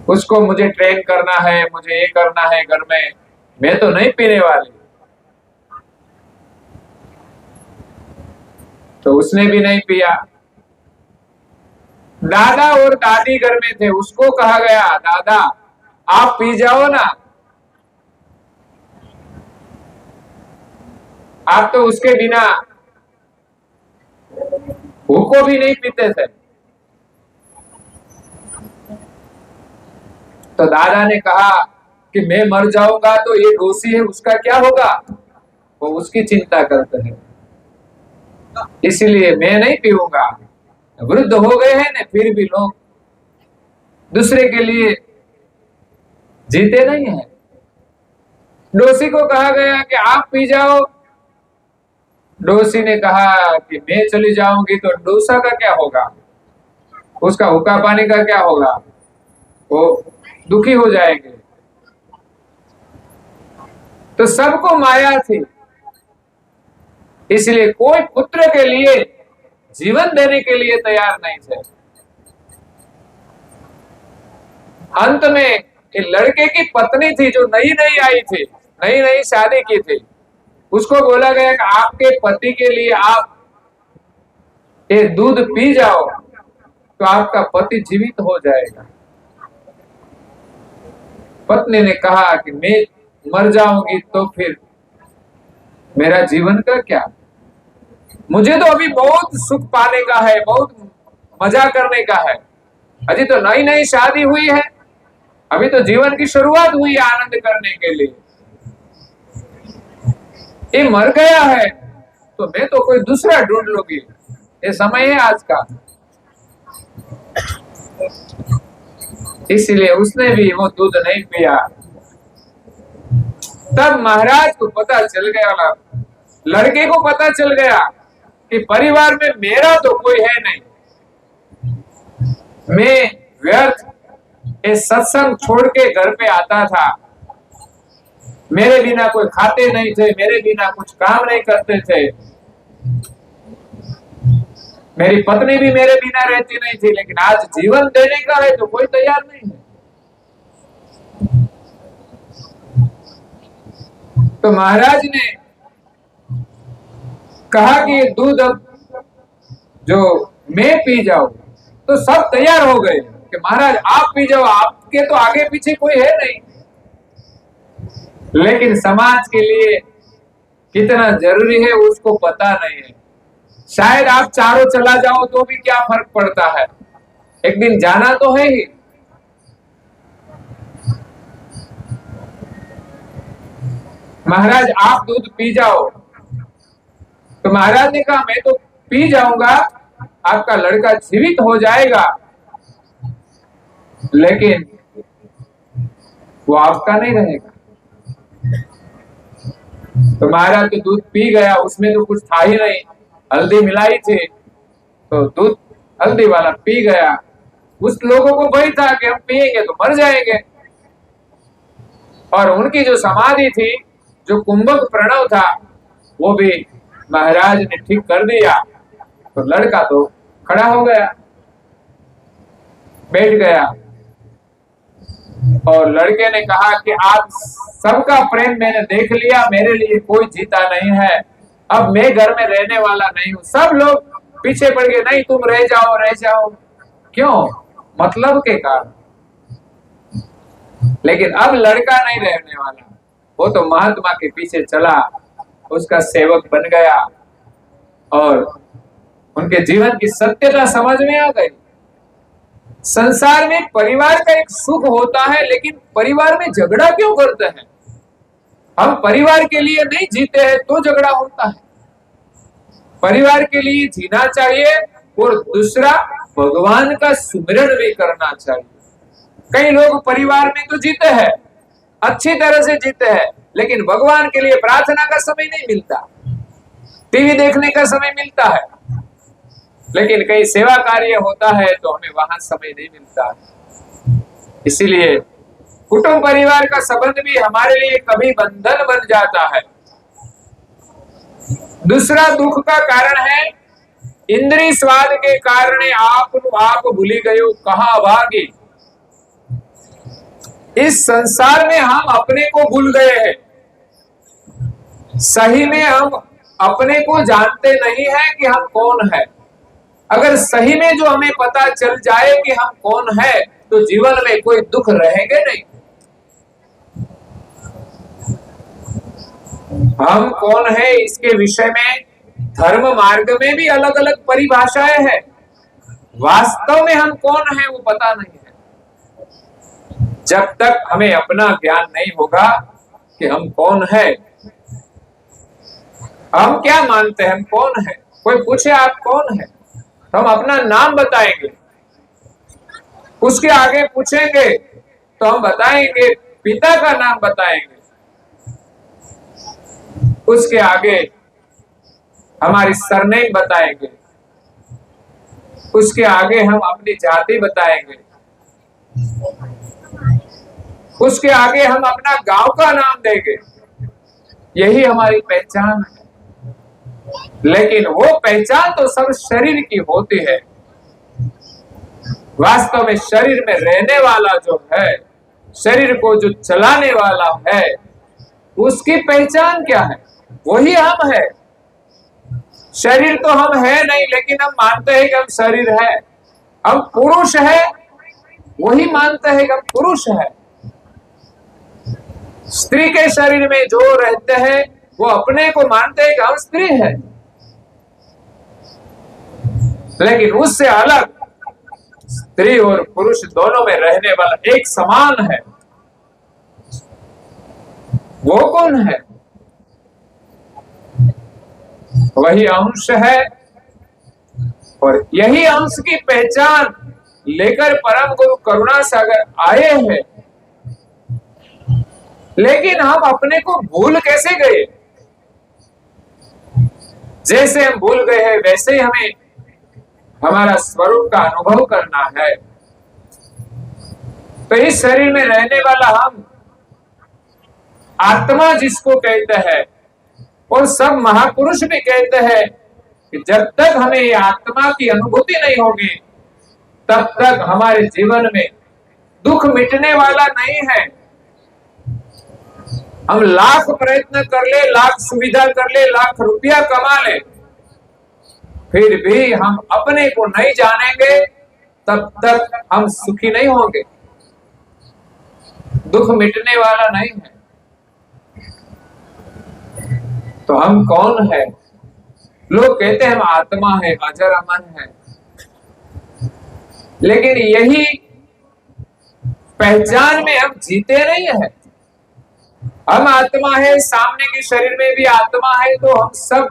S1: उसको मुझे ट्रेन करना है, मुझे ये करना है घर में, मैं तो नहीं पीने वाली। तो उसने भी नहीं पिया। दादा और दादी घर में थे, उसको कहा गया दादा आप पी जाओ ना, आप तो उसके बिना भूखो भी नहीं पीते थे। तो दादा ने कहा कि मैं मर जाऊंगा तो ये डोसी है उसका क्या होगा, वो उसकी चिंता करते हैं, इसलिए मैं नहीं पीऊंगा। वृद्ध हो गए हैं ना, फिर भी लोग दूसरे के लिए जीते नहीं है। डोसी को कहा गया कि आप पी जाओ। डोसी ने कहा कि मैं चली जाऊंगी तो डोसा का क्या होगा, उसका हुक्का पानी का क्या होगा, वो दुखी हो जाएंगे। तो सबको माया थी, इसलिए कोई पुत्र के लिए जीवन देने के लिए तैयार नहीं थे। अंत में ये लड़के की पत्नी थी जो नई नई आई थी, नई नई शादी की थी, उसको बोला गया कि आपके पति के लिए आप ये दूध पी जाओ तो आपका पति जीवित हो जाएगा। पत्नी ने कहा कि मैं मर जाऊंगी तो फिर मेरा जीवन का क्या, मुझे तो अभी बहुत सुख पाने का है, बहुत मजा करने का है, अभी तो नई नई शादी हुई है, अभी तो जीवन की शुरुआत हुई है आनंद करने के लिए। ये मर गया है तो मैं तो कोई दूसरा ढूंढ लूंगी, ये समय है आज का। इसलिए उसने भी वो दूध नहीं पिया। तब महाराज को पता चल गया, लड़के को पता चल गया कि परिवार में मेरा तो कोई है नहीं, मैं व्यर्थ ये सत्संग छोड़ के घर पे आता था, मेरे बिना कोई खाते नहीं थे, मेरे बिना कुछ काम नहीं करते थे, मेरी पत्नी भी मेरे बिना रहती नहीं थी, लेकिन आज जीवन देने का है तो कोई तैयार नहीं है। तो महाराज ने कहा कि दूध अब जो मैं पी जाऊं, तो सब तैयार हो गए कि महाराज आप पी जाओ, आपके तो आगे पीछे कोई है नहीं। लेकिन समाज के लिए कितना जरूरी है उसको पता नहीं है। शायद आप चारों चला जाओ तो भी क्या फर्क पड़ता है, एक दिन जाना तो है ही। महाराज आप दूध पी जाओ, तो महाराज ने कहा मैं तो पी जाऊंगा, आपका लड़का जीवित हो जाएगा, लेकिन वो आपका नहीं रहेगा। तो महाराज तो दूध पी गया, उसमें तो कुछ था ही नहीं, हल्दी मिलाई थी, तो दूध हल्दी वाला पी गया। उस लोगों को वही था कि हम पिएंगे तो मर जाएंगे। और उनकी जो समाधि थी, जो कुंभक प्रणव था, वो भी महाराज ने ठीक कर दिया। तो लड़का तो खड़ा हो गया, बैठ गया, और लड़के ने कहा कि आज सबका प्रेम मैंने देख लिया, मेरे लिए कोई जीता नहीं है, अब मैं घर में रहने वाला नहीं हूं। सब लोग पीछे पड़ गए, नहीं तुम रह जाओ रह जाओ। क्यों? मतलब के कारण। लेकिन अब लड़का नहीं रहने वाला, वो तो महात्मा के पीछे चला, उसका सेवक बन गया, और उनके जीवन की सत्यता समझ में आ गई। संसार में परिवार का एक सुख होता है, लेकिन परिवार में झगड़ा क्यों करते हैं? हम परिवार के लिए नहीं जीते हैं तो झगड़ा होता है। परिवार के लिए जीना चाहिए, और दूसरा भगवान का सुमिरन भी करना चाहिए। कई लोग परिवार में तो जीते हैं, अच्छी तरह से जीते हैं, लेकिन भगवान के लिए प्रार्थना का समय नहीं मिलता, टीवी देखने का समय मिलता है, लेकिन कई सेवा कार्य होता है तो हमें वहां समय नहीं मिलता है। इसीलिए कुटुंब परिवार का संबंध भी हमारे लिए कभी बंधन बन जाता है। दूसरा दुख का कारण है, इंद्रिय स्वाद के कारण आप भूली गयो कहां भागी। इस संसार में हम अपने को भूल गए हैं। सही में हम अपने को जानते नहीं है कि हम कौन है। अगर सही में जो हमें पता चल जाए कि हम कौन है, तो जीवन में कोई दुख रहेंगे नहीं। हम कौन है इसके विषय में धर्म मार्ग में भी अलग अलग परिभाषाएं हैं। वास्तव में हम कौन है वो पता नहीं है। जब तक हमें अपना ज्ञान नहीं होगा कि हम कौन है, हम क्या मानते हैं, हम कौन है। कोई पूछे आप कौन है, तो हम अपना नाम बताएंगे। उसके आगे पूछेंगे तो हम बताएंगे, पिता का नाम बताएंगे। उसके आगे हमारी सरनेम बताएंगे। उसके आगे हम अपनी जाति बताएंगे। उसके आगे हम अपना गांव का नाम देंगे। यही हमारी पहचान है। लेकिन वो पहचान तो सब शरीर की होती है। वास्तव में शरीर में रहने वाला जो है, शरीर को जो चलाने वाला है, उसकी पहचान क्या है? वही हम है। शरीर तो हम है नहीं, लेकिन हम मानते हैं कि हम शरीर है। हम पुरुष है, वही मानते हैं कि हम पुरुष है। स्त्री के शरीर में जो रहते हैं वो अपने को मानते हैं कि हम स्त्री है, लेकिन उससे अलग स्त्री और पुरुष दोनों में रहने वाला एक समान है। वो कौन है? वही अंश है। और यही अंश की पहचान लेकर परम गुरु करुणा सागर आए हैं। लेकिन हम अपने को भूल कैसे गए? जैसे हम भूल गए हैं, वैसे ही हमें हमारा स्वरूप का अनुभव करना है। तो इस शरीर में रहने वाला हम आत्मा जिसको कहते हैं, और सब महापुरुष भी कहते हैं कि जब तक हमें ये आत्मा की अनुभूति नहीं होगी, तब तक हमारे जीवन में दुख मिटने वाला नहीं है। हम लाख प्रयत्न कर ले, लाख सुविधा कर ले, लाख रुपया कमा ले, फिर भी हम अपने को नहीं जानेंगे, तब तक हम सुखी नहीं होंगे। दुख मिटने वाला नहीं है। तो हम कौन है? लोग कहते हैं हम आत्मा है, अजर अमर है, लेकिन यही पहचान में हम जीते नहीं है। हम आत्मा है, सामने के शरीर में भी आत्मा है, तो हम सब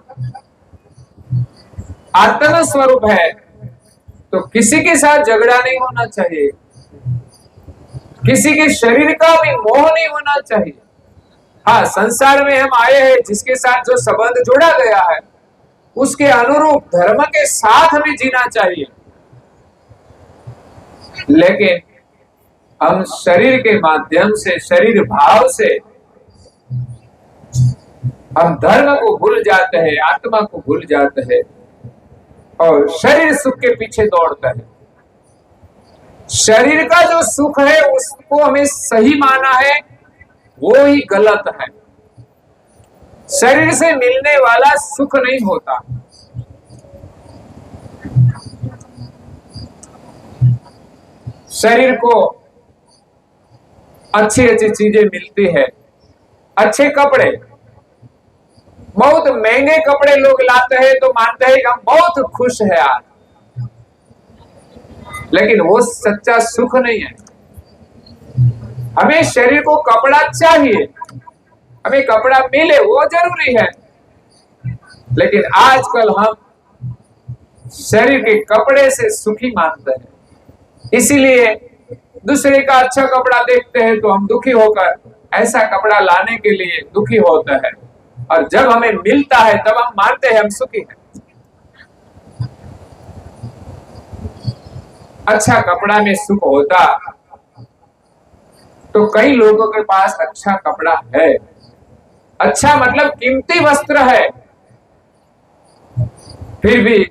S1: आत्मा स्वरूप है। तो किसी के साथ झगड़ा नहीं होना चाहिए, किसी के शरीर का भी मोह नहीं होना चाहिए। हाँ, संसार में हम आए हैं, जिसके साथ जो संबंध जोड़ा गया है उसके अनुरूप धर्म के साथ हमें जीना चाहिए। लेकिन हम शरीर के माध्यम से, शरीर भाव से हम धर्म को भूल जाते हैं, आत्मा को भूल जाते हैं और शरीर सुख के पीछे दौड़ता है। शरीर का जो सुख है उसको हमें सही माना है, वो ही गलत है। शरीर से मिलने वाला सुख नहीं होता। शरीर को अच्छी अच्छी चीजें मिलती है, अच्छे कपड़े, बहुत महंगे कपड़े लोग लाते हैं तो मानते हैं कि हम बहुत खुश हैं आज, लेकिन वो सच्चा सुख नहीं है। हमें शरीर को कपड़ा चाहिए, हमें कपड़ा मिले वो जरूरी है, लेकिन आजकल हम शरीर के कपड़े से सुखी मानते हैं। इसीलिए दूसरे का अच्छा कपड़ा देखते हैं तो हम दुखी होकर ऐसा कपड़ा लाने के लिए दुखी होते हैं, और जब हमें मिलता है तब हम मानते हैं हम सुखी हैं। अच्छा कपड़ा में सुख होता तो कई लोगों के पास अच्छा कपड़ा है, अच्छा मतलब कीमती वस्त्र है, फिर भी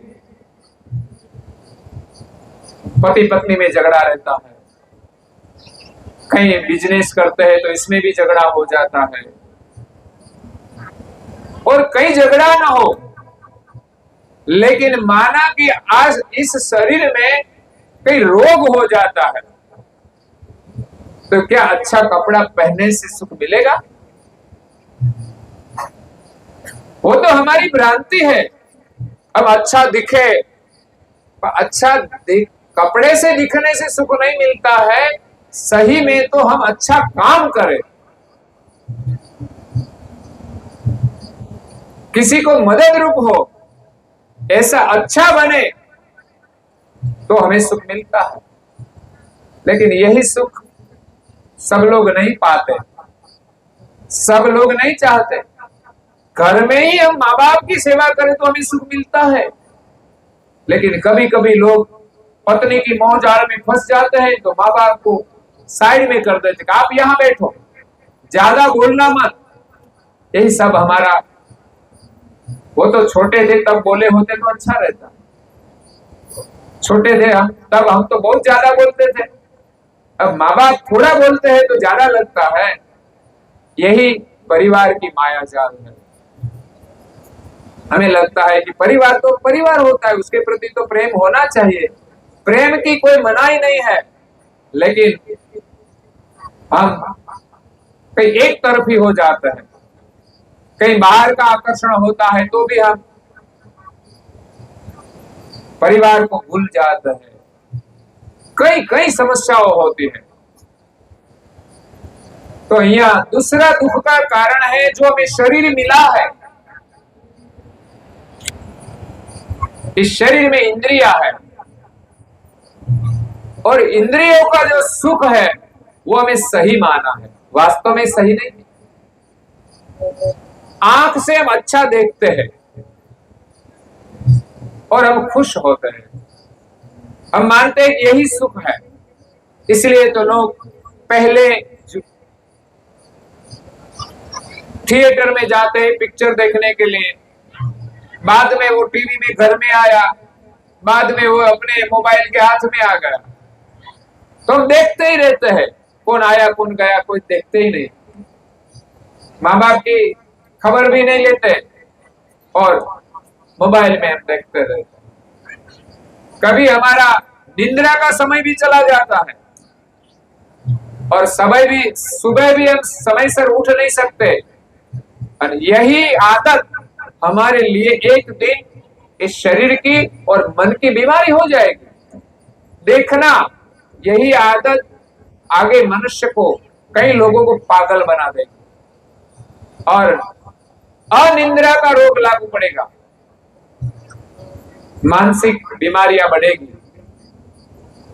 S1: पति पत्नी में झगड़ा रहता है। कहीं बिजनेस करते हैं तो इसमें भी झगड़ा हो जाता है, और कहीं झगड़ा ना हो लेकिन माना कि आज इस शरीर में कहीं रोग हो जाता है, तो क्या अच्छा कपड़ा पहनने से सुख मिलेगा? वो तो हमारी भ्रांति है। अब अच्छा दिखे, अच्छा कपड़े से दिखने से सुख नहीं मिलता है, सही में तो हम अच्छा काम करें, किसी को मदद रूप हो, ऐसा अच्छा बने तो हमें सुख मिलता है। लेकिन यही सुख सब लोग नहीं पाते, सब लोग नहीं चाहते। घर में ही हम माँ बाप की सेवा करें तो हमें सुख मिलता है, लेकिन कभी कभी लोग पत्नी की मोहजाल में फंस जाते हैं तो माँ बाप को साइड में कर देते, आप यहां बैठो, ज्यादा बोलना मत। यही सब हमारा, वो तो छोटे थे तब बोले होते तो अच्छा रहता, छोटे थे हम तब हम तो बहुत ज्यादा बोलते थे, अब माँ बाप थोड़ा बोलते हैं तो ज्यादा लगता है। यही परिवार की माया जाल है। हमें लगता है कि परिवार तो परिवार होता है, उसके प्रति तो प्रेम होना चाहिए, प्रेम की कोई मनाही नहीं है, लेकिन हम कहीं एक तरफी हो जाते हैं, कहीं बाहर का आकर्षण होता है तो भी हम परिवार को भूल जाते हैं। कई कई समस्याओं होती है। तो यहाँ दूसरा दुख का कारण है जो हमें शरीर मिला है। इस शरीर में इंद्रियां है, और इंद्रियों का जो सुख है वो हमें सही माना है, वास्तव में सही नहीं। आंख से हम अच्छा देखते हैं और हम खुश होते हैं, हम मानते हैं कि यही सुख है। इसलिए तो लोग पहले थिएटर में जाते हैं पिक्चर देखने के लिए, बाद में वो टीवी में घर में आया, बाद में वो अपने मोबाइल के हाथ में आ गया, तो हम देखते ही रहते हैं, कौन आया कौन गया कोई देखते ही नहीं, माँ बाप की खबर भी नहीं लेते और मोबाइल में हम देखते रहते। कभी हमारा निंद्रा का समय भी चला जाता है, और सुबह भी हम समय से उठ नहीं सकते, और यही आदत हमारे लिए एक दिन इस शरीर की और मन की बीमारी हो जाएगी। देखना, यही आदत आगे मनुष्य को, कई लोगों को पागल बना देगी और अनिद्रा का रोग लागू पड़ेगा, मानसिक बीमारियां बढ़ेगी।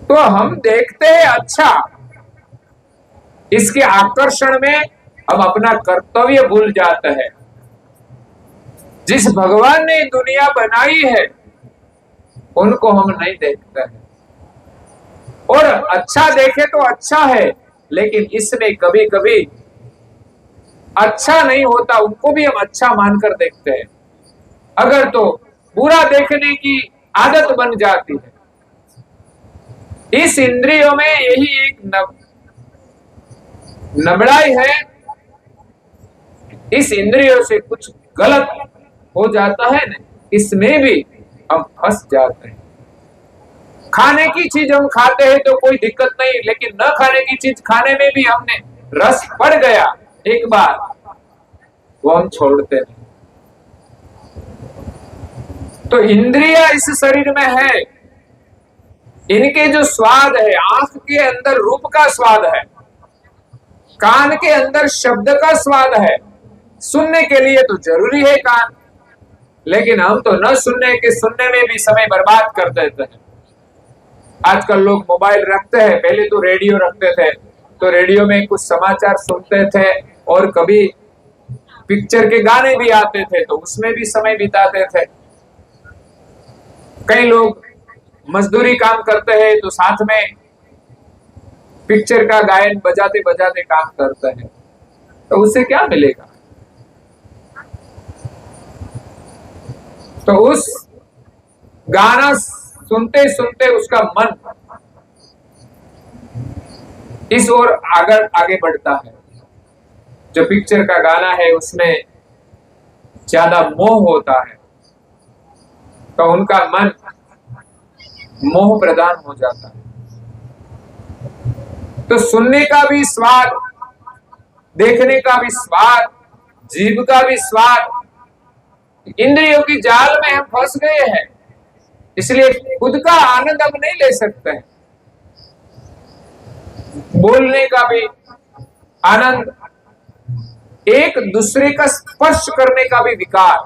S1: तो हम देखते हैं अच्छा, इसके आकर्षण में हम अपना कर्तव्य भूल जाते हैं। जिस भगवान ने दुनिया बनाई है उनको हम नहीं देखते हैं, और अच्छा देखे तो अच्छा है, लेकिन इसमें कभी कभी अच्छा नहीं होता, उनको भी हम अच्छा मानकर देखते हैं। अगर तो बुरा देखने की आदत बन जाती है। इस इंद्रियों में यही एक नबड़ाई है। इस इंद्रियों से कुछ गलत हो जाता है ना, इसमें भी हम फंस जाते हैं। खाने की चीज हम खाते हैं तो कोई दिक्कत नहीं, लेकिन न खाने की चीज खाने में भी हमने रस पड़ गया एक बार, वो हम छोड़ते नहीं। तो इंद्रिया इस शरीर में है, इनके जो स्वाद है, आंख के अंदर रूप का स्वाद है, कान के अंदर शब्द का स्वाद है। सुनने के लिए तो जरूरी है कान, लेकिन हम तो न सुनने में भी समय बर्बाद कर देते हैं। आजकल लोग मोबाइल रखते हैं, पहले तो रेडियो रखते थे, तो रेडियो में कुछ समाचार सुनते थे, और कभी पिक्चर के गाने भी आते थे तो उसमें भी समय बिताते थे। कई लोग मजदूरी काम करते हैं तो साथ में पिक्चर का गायन बजाते बजाते काम करते हैं, तो उससे क्या मिलेगा? तो उस गाना सुनते सुनते उसका मन इस ओर आगे बढ़ता है। जो पिक्चर का गाना है उसमें ज्यादा मोह होता है, तो उनका मन मोह प्रधान हो जाता है। तो सुनने का भी स्वाद, देखने का भी स्वाद, जीभ का भी स्वाद, इंद्रियों की जाल में हम फंस गए हैं, इसलिए खुद का आनंद हम नहीं ले सकते हैं। बोलने का भी आनंद, एक दूसरे का स्पर्श करने का भी विकार,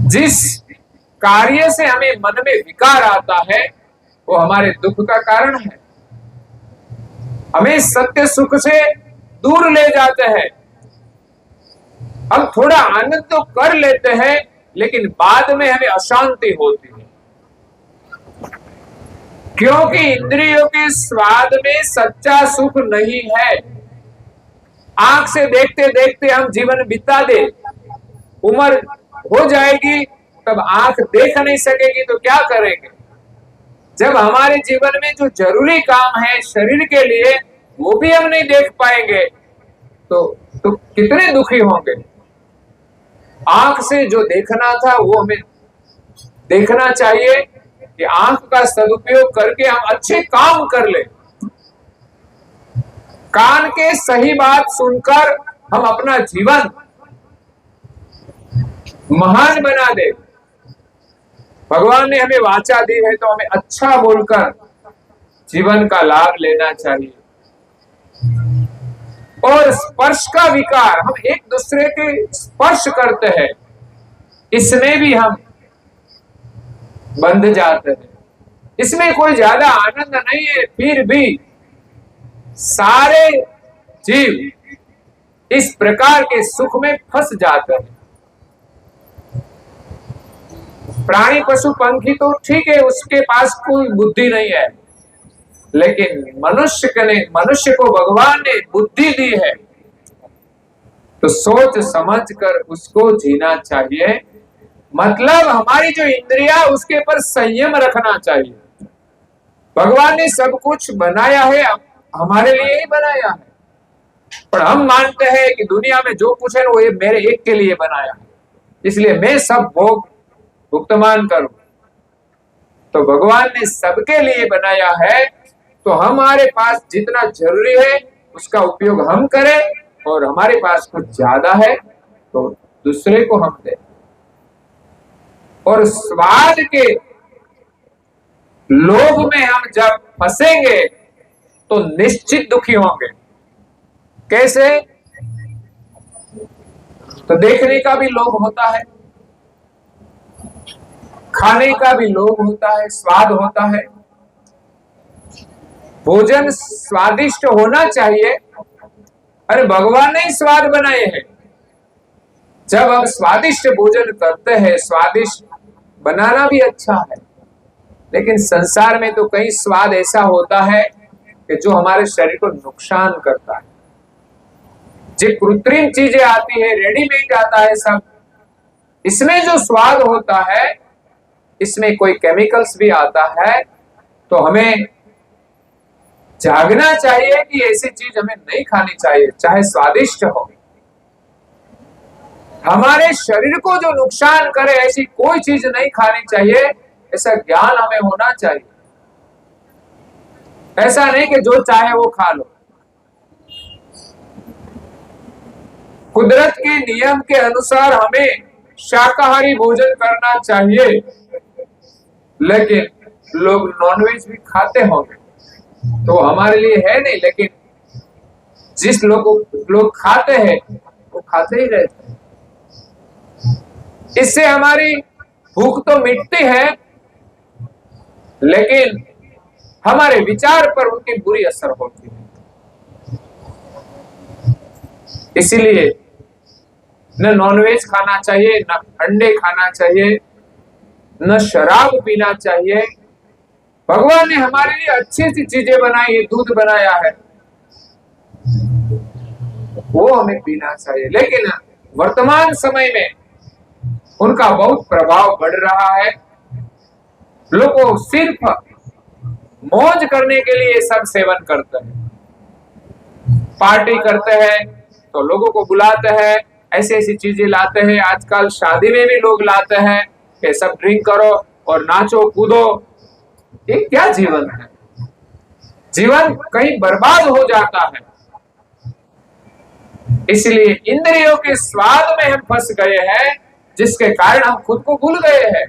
S1: जिस कार्य से हमें मन में विकार आता है वो हमारे दुख का कारण है, हमें सत्य सुख से दूर ले जाते हैं। हम थोड़ा आनंद तो कर लेते हैं, लेकिन बाद में हमें अशांति होती है, क्योंकि इंद्रियों के स्वाद में सच्चा सुख नहीं है। आंख से देखते देखते हम जीवन बिता दे, उम्र हो जाएगी तब आंख देख नहीं सकेगी तो क्या करेंगे? जब हमारे जीवन में जो जरूरी काम है शरीर के लिए वो भी हम नहीं देख पाएंगे तो कितने दुखी होंगे। आंख से जो देखना था वो हमें देखना चाहिए कि आंख का सदुपयोग करके हम अच्छे काम कर ले। कान के सही बात सुनकर हम अपना जीवन महान बना दे। भगवान ने हमें वाचा दी है तो हमें अच्छा बोलकर जीवन का लाभ लेना चाहिए। और स्पर्श का विकार, हम एक दूसरे के स्पर्श करते हैं, इसमें भी हम बंध जाते हैं। इसमें कोई ज्यादा आनंद नहीं है, फिर भी सारे जीव इस प्रकार के सुख में फंस जाते हैं। प्राणी पशु पंखी तो ठीक है, उसके पास कोई बुद्धि नहीं है, लेकिन मनुष्य को भगवान ने बुद्धि दी है, तो सोच समझ कर उसको जीना चाहिए। मतलब हमारी जो इंद्रिया उसके पर संयम रखना चाहिए। भगवान ने सब कुछ बनाया है, हमारे लिए ही बनाया है, पर हम मानते हैं कि दुनिया में जो कुछ है वो ये मेरे एक के लिए बनाया है, इसलिए मैं सब भोग भुगतान करूं। तो भगवान ने सबके लिए बनाया है, तो हमारे पास जितना जरूरी है उसका उपयोग हम करें, और हमारे पास कुछ ज्यादा है तो दूसरे को हम दें। और स्वाद के लोभ में हम जब फंसेंगे तो निश्चित दुखी होंगे। कैसे? तो देखने का भी लोभ होता है, खाने का भी लोभ होता है, स्वाद होता है। भोजन स्वादिष्ट होना चाहिए। अरे भगवान ने ही स्वाद बनाए हैं, जब हम स्वादिष्ट भोजन करते हैं, स्वादिष्ट बनाना भी अच्छा है, लेकिन संसार में तो कई स्वाद ऐसा होता है कि जो हमारे शरीर को नुकसान करता है। जो कृत्रिम चीजें आती है, रेडीमेड आता है सब, इसमें जो स्वाद होता है इसमें कोई केमिकल्स भी आता है। तो हमें जागना चाहिए कि ऐसी चीज हमें नहीं खानी चाहिए, चाहे स्वादिष्ट हो। हमारे शरीर को जो नुकसान करे ऐसी कोई चीज नहीं खानी चाहिए, ऐसा ज्ञान हमें होना चाहिए। ऐसा नहीं कि जो चाहे वो खा लो। कुदरत के नियम के अनुसार हमें शाकाहारी भोजन करना चाहिए, लेकिन लोग नॉनवेज भी खाते होंगे तो हमारे लिए है नहीं, लेकिन जिस लोग खाते हैं वो खाते ही रहते हैं। इससे हमारी भूख तो मिटती है, लेकिन हमारे विचार पर उनकी बुरी असर होती है। इसीलिए न नॉनवेज खाना चाहिए, न अंडे खाना चाहिए, न शराब पीना चाहिए। भगवान ने हमारे लिए अच्छी सी चीजें बनाई है, दूध बनाया है, वो हमें पीना चाहिए। लेकिन वर्तमान समय में उनका बहुत प्रभाव बढ़ रहा है। लोग सिर्फ मौज करने के लिए सब सेवन करते हैं, पार्टी करते हैं तो लोगों को बुलाते हैं, ऐसी ऐसी चीजें लाते हैं। आजकल शादी में भी लोग लाते हैं कि सब ड्रिंक करो और नाचो कूदो। ये क्या जीवन है? जीवन कहीं बर्बाद हो जाता है। इसलिए इंद्रियों के स्वाद में हम फंस गए हैं, जिसके कारण हम खुद को भूल गए हैं।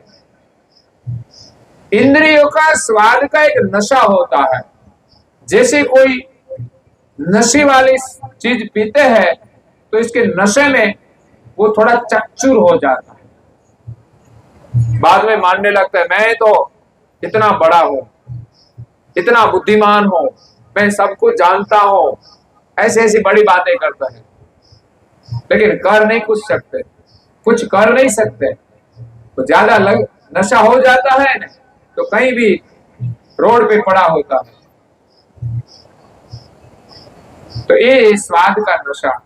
S1: इंद्रियों का स्वाद का एक नशा होता है। जैसे कोई नशे वाली चीज पीते हैं तो इसके नशे में वो थोड़ा चकचूर हो जाता है, बाद में मानने लगता है मैं तो इतना बड़ा हूं, इतना बुद्धिमान हूं, मैं सबको जानता हूं, ऐसी ऐसी बड़ी बातें करता है, लेकिन कर नहीं कुछ कर नहीं सकते। तो ज्यादा नशा हो जाता है ना, तो कहीं भी रोड पे पड़ा होता है। तो ये स्वाद का नशा।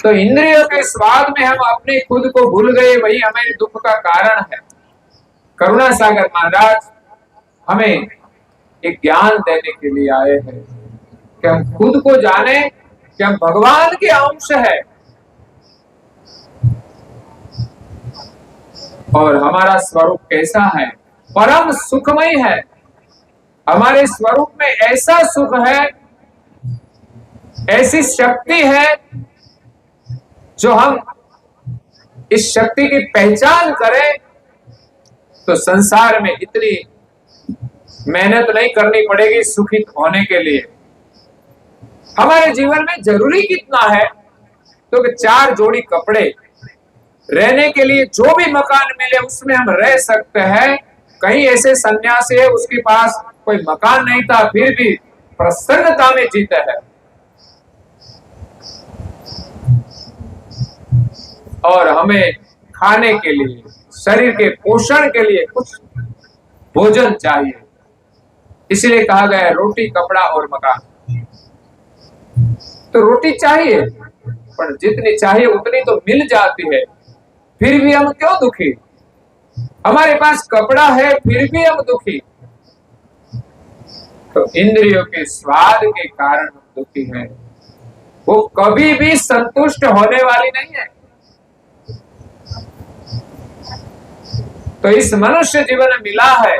S1: तो इंद्रियों के स्वाद में हम अपने खुद को भूल गए, वही हमारे दुख का कारण है। करुणा सागर महाराज हमें एक ज्ञान देने के लिए आए हैं कि हम खुद को जाने कि हम भगवान के अंश है और हमारा स्वरूप कैसा है, परम सुखमय है। हमारे स्वरूप में ऐसा सुख है, ऐसी शक्ति है, जो हम इस शक्ति की पहचान करें तो संसार में इतनी मेहनत नहीं करनी पड़ेगी सुखी होने के लिए। हमारे जीवन में जरूरी कितना है? तो कि 4 जोड़ी कपड़े, रहने के लिए जो भी मकान मिले उसमें हम रह सकते हैं। कहीं ऐसे सन्यासी है उसके पास कोई मकान नहीं था, फिर भी प्रसन्नता में जीता है। और हमें खाने के लिए, शरीर के पोषण के लिए कुछ भोजन चाहिए। इसलिए कहा गया है रोटी, कपड़ा और मकान। तो रोटी चाहिए, पर जितनी चाहिए उतनी तो मिल जाती है, फिर भी हम क्यों दुखी? हमारे पास कपड़ा है फिर भी हम दुखी। तो इंद्रियों के स्वाद के कारण हम दुखी हैं। वो कभी भी संतुष्ट होने वाली नहीं है। तो इस मनुष्य जीवन में मिला है,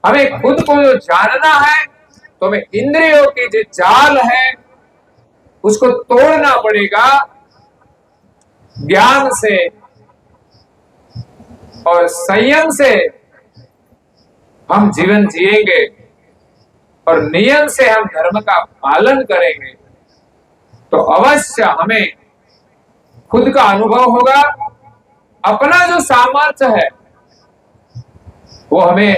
S1: हमें खुद को जो जानना है, तो हमें इंद्रियों की जो जाल है उसको तोड़ना पड़ेगा। ज्ञान से और संयम से हम जीवन जिएंगे और नियम से हम धर्म का पालन करेंगे, तो अवश्य हमें खुद का अनुभव होगा। अपना जो सामर्थ्य है वो हमें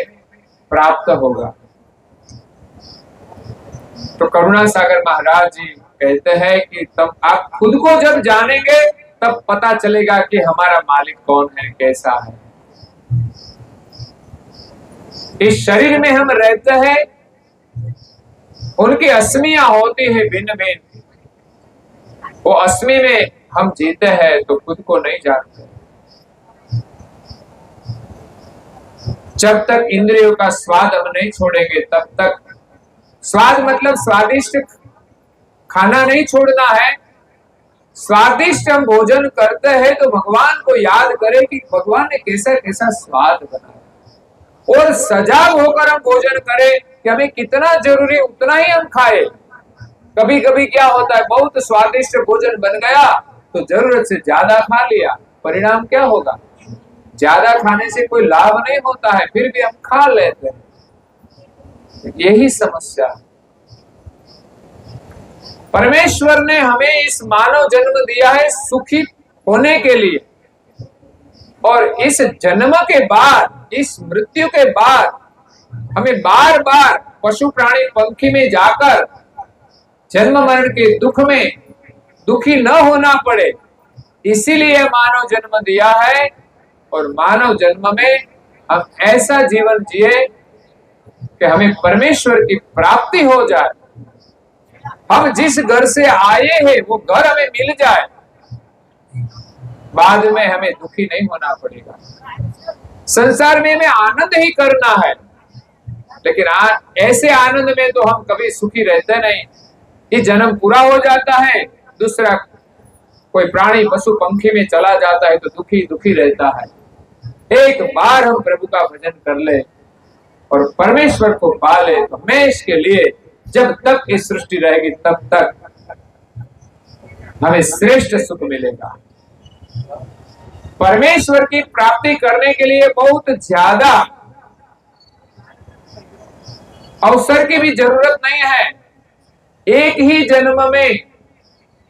S1: प्राप्त होगा। तो करुणा सागर महाराज जी कहते हैं कि तब आप खुद को जब जानेंगे तब पता चलेगा कि हमारा मालिक कौन है, कैसा है। इस शरीर में हम रहते हैं, उनकी अस्मियां होती है भिन्न भिन्न। वो अस्मि में हम जीते हैं तो खुद को नहीं जानते। जब तक इंद्रियों का स्वाद हम नहीं छोड़ेंगे तब तक, स्वाद मतलब स्वादिष्ट खाना नहीं छोड़ना है। स्वादिष्ट हम भोजन करते हैं तो भगवान को याद करें कि भगवान ने कैसा कैसा स्वाद बनाया, और सजाग होकर हम भोजन करें कि हमें कितना जरूरी उतना ही हम खाएं। कभी कभी क्या होता है, बहुत स्वादिष्ट भोजन बन गया तो जरूरत से ज्यादा खा लिया, परिणाम क्या होगा? ज्यादा खाने से कोई लाभ नहीं होता है, फिर भी हम खा लेते हैं। यही समस्या है। परमेश्वर ने हमें इस मानव जन्म दिया है सुखी होने के लिए, और इस जन्म के बाद, इस मृत्यु के बाद हमें बार बार पशु प्राणी पंखी में जाकर जन्म मरण के दुख में दुखी न होना पड़े, इसीलिए मानव जन्म दिया है। और मानव जन्म में हम ऐसा जीवन जिए कि हमें परमेश्वर की प्राप्ति हो जाए। हम जिस घर से आए हैं वो घर हमें मिल जाए, बाद में हमें दुखी नहीं होना पड़ेगा। संसार में हमें आनंद ही करना है, लेकिन ऐसे आनंद में तो हम कभी सुखी रहते नहीं। ये जन्म पूरा हो जाता है, दूसरा कोई प्राणी पशु पंखी में चला जाता है तो दुखी दुखी रहता है। एक बार हम प्रभु का भजन कर ले और परमेश्वर को पा ले तो हमेशा के लिए, जब तक इस सृष्टि रहेगी तब तक हमें श्रेष्ठ सुख मिलेगा। परमेश्वर की प्राप्ति करने के लिए बहुत ज्यादा अवसर की भी जरूरत नहीं है। एक ही जन्म में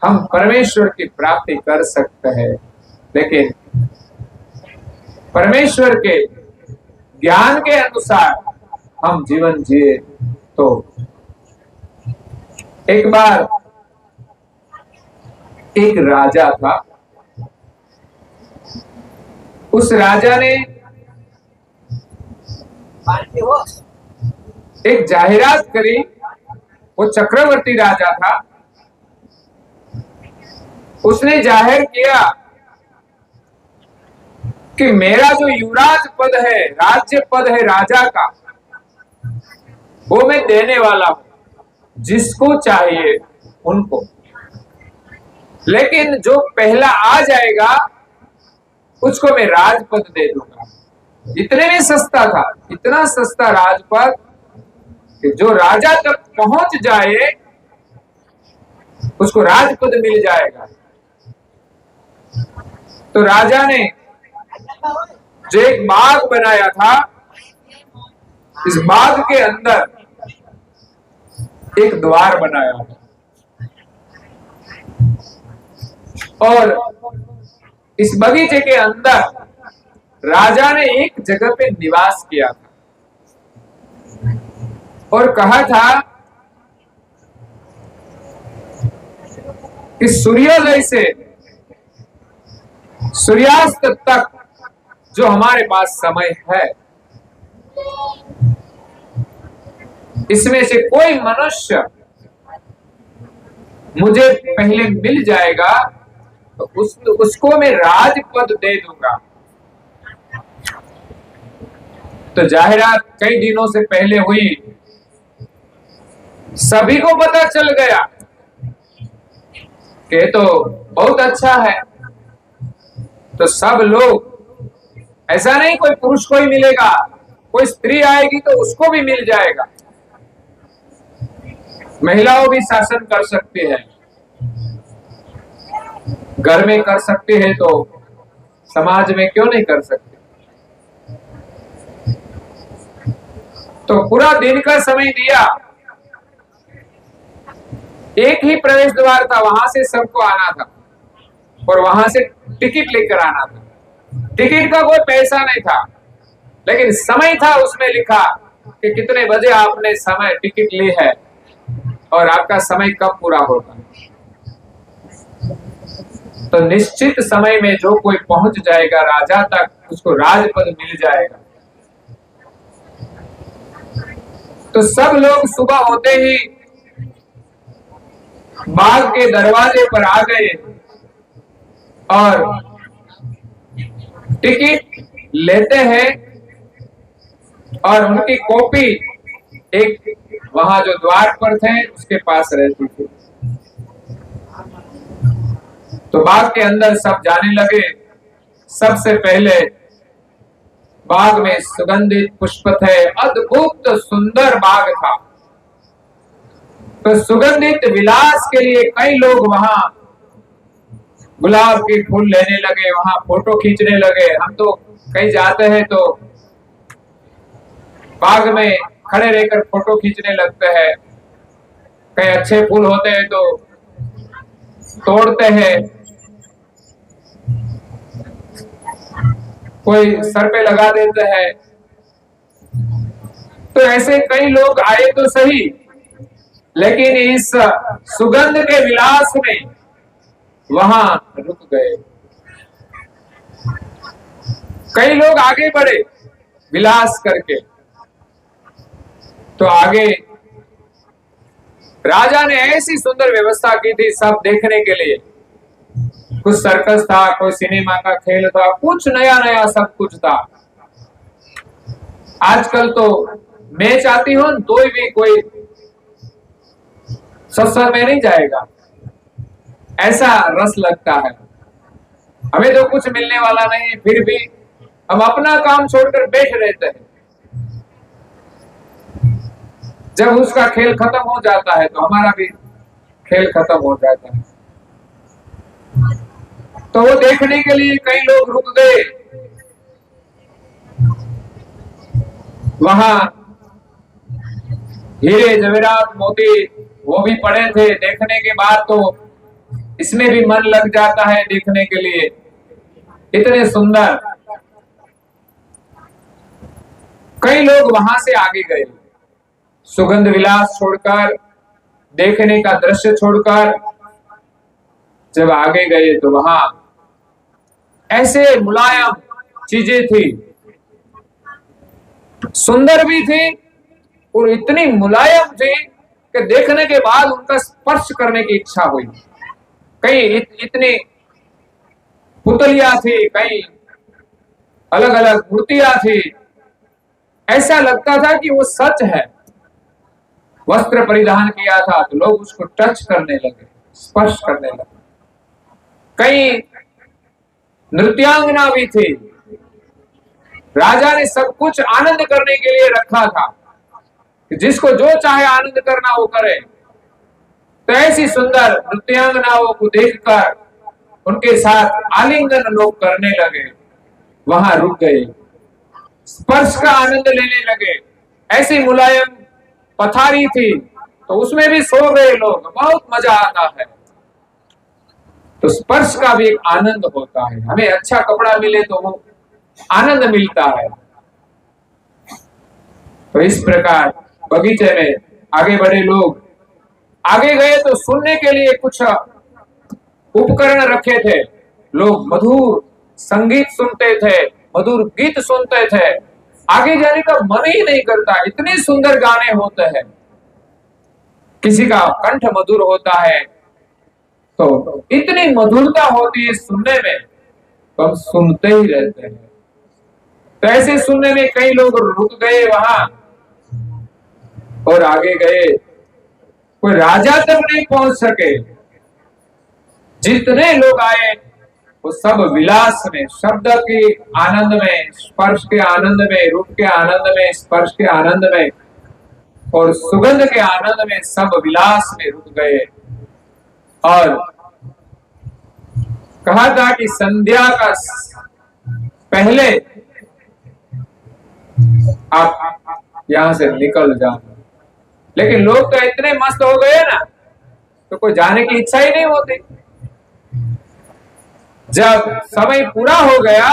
S1: हम परमेश्वर की प्राप्ति कर सकते हैं, लेकिन परमेश्वर के ज्ञान के अनुसार हम जीवन जिए तो। एक बार एक राजा था, उस राजा ने एक जाहिरात करी। वो चक्रवर्ती राजा था। उसने जाहिर किया कि मेरा जो युवराज पद है, राज्य पद है राजा का, वो मैं देने वाला हूं जिसको चाहिए उनको, लेकिन जो पहला आ जाएगा उसको मैं राजपद दे दूंगा। इतने में सस्ता था, इतना सस्ता राजपद कि जो राजा तक पहुंच जाए उसको राजपद मिल जाएगा। तो राजा ने जो एक बाग बनाया था, इस बाग के अंदर एक द्वार बनाया और इस बगीचे के अंदर राजा ने एक जगह पे निवास किया था और कहा था कि सूर्योदय से सूर्यास्त तक जो हमारे पास समय है, इसमें से कोई मनुष्य मुझे पहले मिल जाएगा तो उसको मैं राजपद दे दूंगा। तो जाहिरात कई दिनों से पहले हुई, सभी को पता चल गया कि तो बहुत अच्छा है। तो सब लोग, ऐसा नहीं कोई पुरुष को ही मिलेगा, कोई स्त्री आएगी तो उसको भी मिल जाएगा। महिलाओं भी शासन कर सकती है, घर में कर सकती है तो समाज में क्यों नहीं कर सकती। तो पूरा दिन का समय दिया। एक ही प्रवेश द्वार था, वहां से सबको आना था और वहां से टिकट लेकर आना था। टिकट का कोई पैसा नहीं था, लेकिन समय था उसमें लिखा कि कितने बजे आपने समय टिकट ली है और आपका समय कब पूरा होगा। तो निश्चित समय में जो कोई पहुंच जाएगा राजा तक, उसको राजपद मिल जाएगा। तो सब लोग सुबह होते ही बाग के दरवाजे पर आ गए और टिकट लेते हैं, और उनकी कॉपी एक वहां जो द्वार पर थे उसके पास रहती थी। तो बाग के अंदर सब जाने लगे। सबसे पहले बाग में सुगंधित पुष्प थे, अद्भुत सुंदर बाग था। तो सुगंधित विलास के लिए कई लोग वहां गुलाब के फूल लेने लगे, वहां फोटो खींचने लगे। हम तो कहीं जाते हैं तो बाग में खड़े रहकर फोटो खींचने लगते हैं। कई अच्छे फूल होते हैं तो तोड़ते हैं, कोई सर पे लगा देते हैं। तो ऐसे कई लोग आए तो सही, लेकिन इस सुगंध के विलास में वहां रुक गए। कई लोग आगे बढ़े विलास करके। तो आगे राजा ने ऐसी सुंदर व्यवस्था की थी सब देखने के लिए। कुछ सर्कस था, कोई सिनेमा का खेल था, कुछ नया नया सब कुछ था। आजकल तो मैच आती हो तो भी कोई सत्संग में नहीं जाएगा, ऐसा रस लगता है। हमें तो कुछ मिलने वाला नहीं, फिर भी हम अपना काम छोड़कर बैठ रहते हैं। जब उसका खेल खत्म हो जाता है तो हमारा भी खेल खत्म हो जाता है। तो वो देखने के लिए कई लोग रुक गए। वहां हीरे जवेरात मोती वो भी पड़े थे। देखने के बाद तो इसमें भी मन लग जाता है देखने के लिए, इतने सुंदर। कई लोग वहां से आगे गए, सुगंध विलास छोड़कर, देखने का दृश्य छोड़कर। जब आगे गए तो वहां ऐसे मुलायम चीजें थी, सुंदर भी थी और इतनी मुलायम थी कि देखने के बाद उनका स्पर्श करने की इच्छा हुई। कई इतनी पुतलियां थी, कई अलग अलग मूर्तियां थी। ऐसा लगता था कि वो सच है। वस्त्र परिधान किया था तो लोग उसको टच करने लगे, स्पर्श करने लगे। कई नृत्यांगना भी थी। राजा ने सब कुछ आनंद करने के लिए रखा था कि जिसको जो चाहे आनंद करना वो करे। तो ऐसी सुंदर नृत्यांगनाओं को देखकर उनके साथ आलिंगन लोग करने लगे, वहां रुक गए, स्पर्श का आनंद लेने लगे। ऐसी मुलायम पथारी थी तो उसमें भी सो गए लोग, बहुत मजा आता है। तो स्पर्श का भी एक आनंद होता है। हमें अच्छा कपड़ा मिले तो वो आनंद मिलता है। तो इस प्रकार बगीचे में आगे बढ़े लोग। आगे गए तो सुनने के लिए कुछ उपकरण रखे थे। लोग मधुर संगीत सुनते थे, मधुर गीत सुनते थे। आगे जाने का मन ही नहीं करता, इतने सुंदर गाने होते हैं। किसी का कंठ मधुर होता है तो इतनी मधुरता होती है सुनने में, तो हम सुनते ही रहते हैं। तो ऐसे सुनने में कई लोग रुक गए वहां और आगे गए। कोई राजा तक नहीं पहुंच सके। जितने लोग आए वो सब विलास में, शब्द के आनंद में, स्पर्श के आनंद में, रूप के आनंद में, स्पर्श के आनंद में और सुगंध के आनंद में, सब विलास में रुक गए। और कहा था कि संध्या का पहले आप यहां से निकल जाओ। लेकिन लोग तो इतने मस्त हो गए ना, तो कोई जाने की इच्छा ही नहीं होती। जब समय पूरा हो गया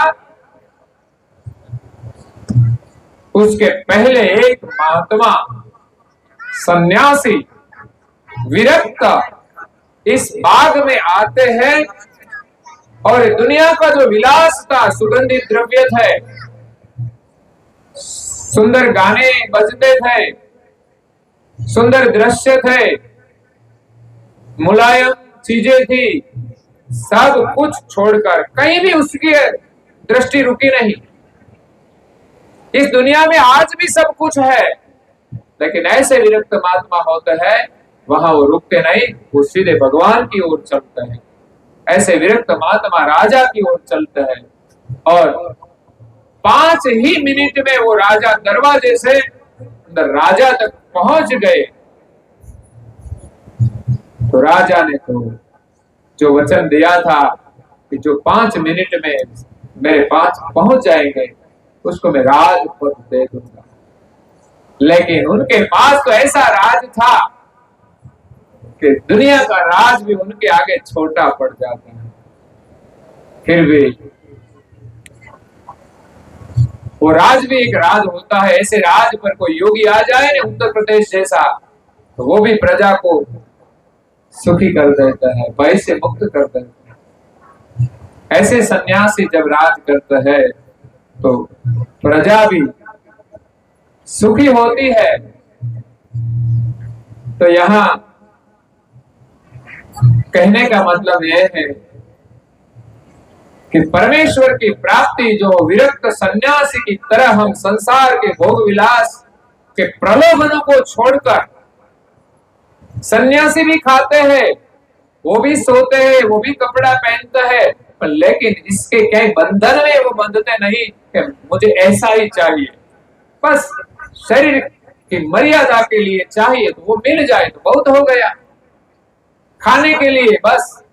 S1: उसके पहले एक महात्मा सन्यासी विरक्त इस बाग में आते हैं और दुनिया का जो विलास था, सुगंधित द्रव्य थे, सुंदर गाने बजते थे, सुंदर दृश्य थे, मुलायम चीजें थी, सब कुछ छोड़कर कहीं भी उसकी दृष्टि रुकी नहीं। इस दुनिया में आज भी सब कुछ है, लेकिन ऐसे विरक्त महात्मा होते हैं, वहां वो रुकते नहीं, वो सीधे भगवान की ओर चलते हैं। ऐसे विरक्त महात्मा राजा की ओर चलते हैं, और 5 ही मिनट में वो राजा दरवाजे से अंदर राजा तक पहुंच गए। तो राजा ने तो जो वचन दिया था कि जो 5 मिनट में मेरे पास पहुंच जाएंगे उसको मैं राजपद दे दूंगा, लेकिन उनके पास तो ऐसा राज था कि दुनिया का राज भी उनके आगे छोटा पड़ जाता है। फिर भी वो राज भी एक राज होता है। ऐसे राज पर कोई योगी आ जाए ना, उत्तर प्रदेश जैसा, तो वो भी प्रजा को सुखी कर देता है, भय से मुक्त कर देता है। ऐसे सन्यासी जब राज करता है तो प्रजा भी सुखी होती है। तो यहाँ कहने का मतलब यह है कि परमेश्वर की प्राप्ति जो विरक्त सन्यासी की तरह हम संसार के भोग विलास के प्रलोभनों को छोड़कर, सन्यासी भी खाते हैं, वो भी सोते हैं, वो भी कपड़ा पहनते हैं, लेकिन इसके क्या बंधन में वो बंधते नहीं कि मुझे ऐसा ही चाहिए, बस शरीर की मर्यादा के लिए चाहिए तो वो मिल जाए तो बहुत हो गया, खाने के लिए बस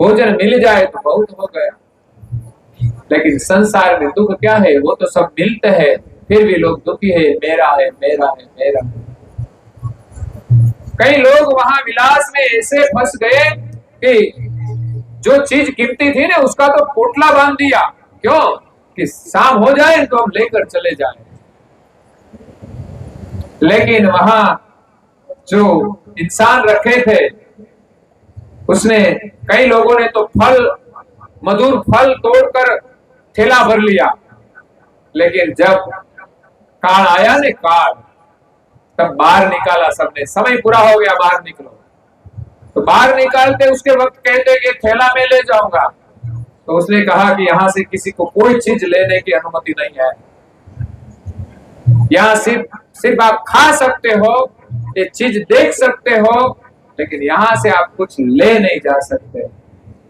S1: भोजन मिल जाए तो बहुत हो गया। लेकिन संसार में दुख क्या है, वो तो सब मिलते हैं, फिर भी लोग दुखी है, मेरा है मेरा है मेरा है। कई लोग वहां विलास में ऐसे फंस गए कि जो चीज कीमती थी ना उसका तो पोटला बांध दिया, क्यों कि शाम हो जाए तो हम लेकर चले जाएं। लेकिन वहां जो इंसान रखे थे उसने, कई लोगों ने तो फल, मधुर फल तोड़कर थैला भर लिया, लेकिन जब काल आया ने काल, तब बाहर निकाला सबने, समय पूरा हो गया बाहर निकलो। तो बाहर निकालते उसके वक्त कहते कि थैला में ले जाऊंगा, तो उसने कहा कि यहां से किसी को कोई चीज लेने की अनुमति नहीं है, यहाँ सिर्फ आप खा सकते हो, ये चीज देख सकते हो, लेकिन यहाँ से आप कुछ ले नहीं जा सकते।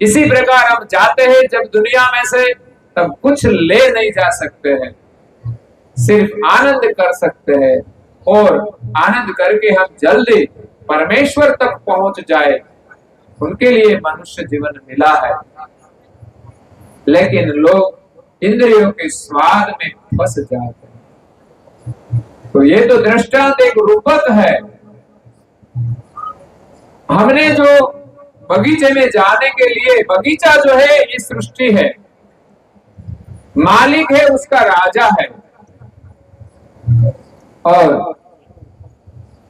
S1: इसी प्रकार हम जाते हैं जब दुनिया में से, तब कुछ ले नहीं जा सकते हैं, सिर्फ आनंद कर सकते हैं, और आनंद करके हम जल्दी परमेश्वर तक पहुंच जाए, उनके लिए मनुष्य जीवन मिला है। लेकिन लोग इंद्रियों के स्वाद में फंस जाते हैं। तो ये तो दृष्टांत एक रूपक है। हमने जो बगीचे में जाने के लिए, बगीचा जो है ये सृष्टि है, मालिक है उसका राजा है, और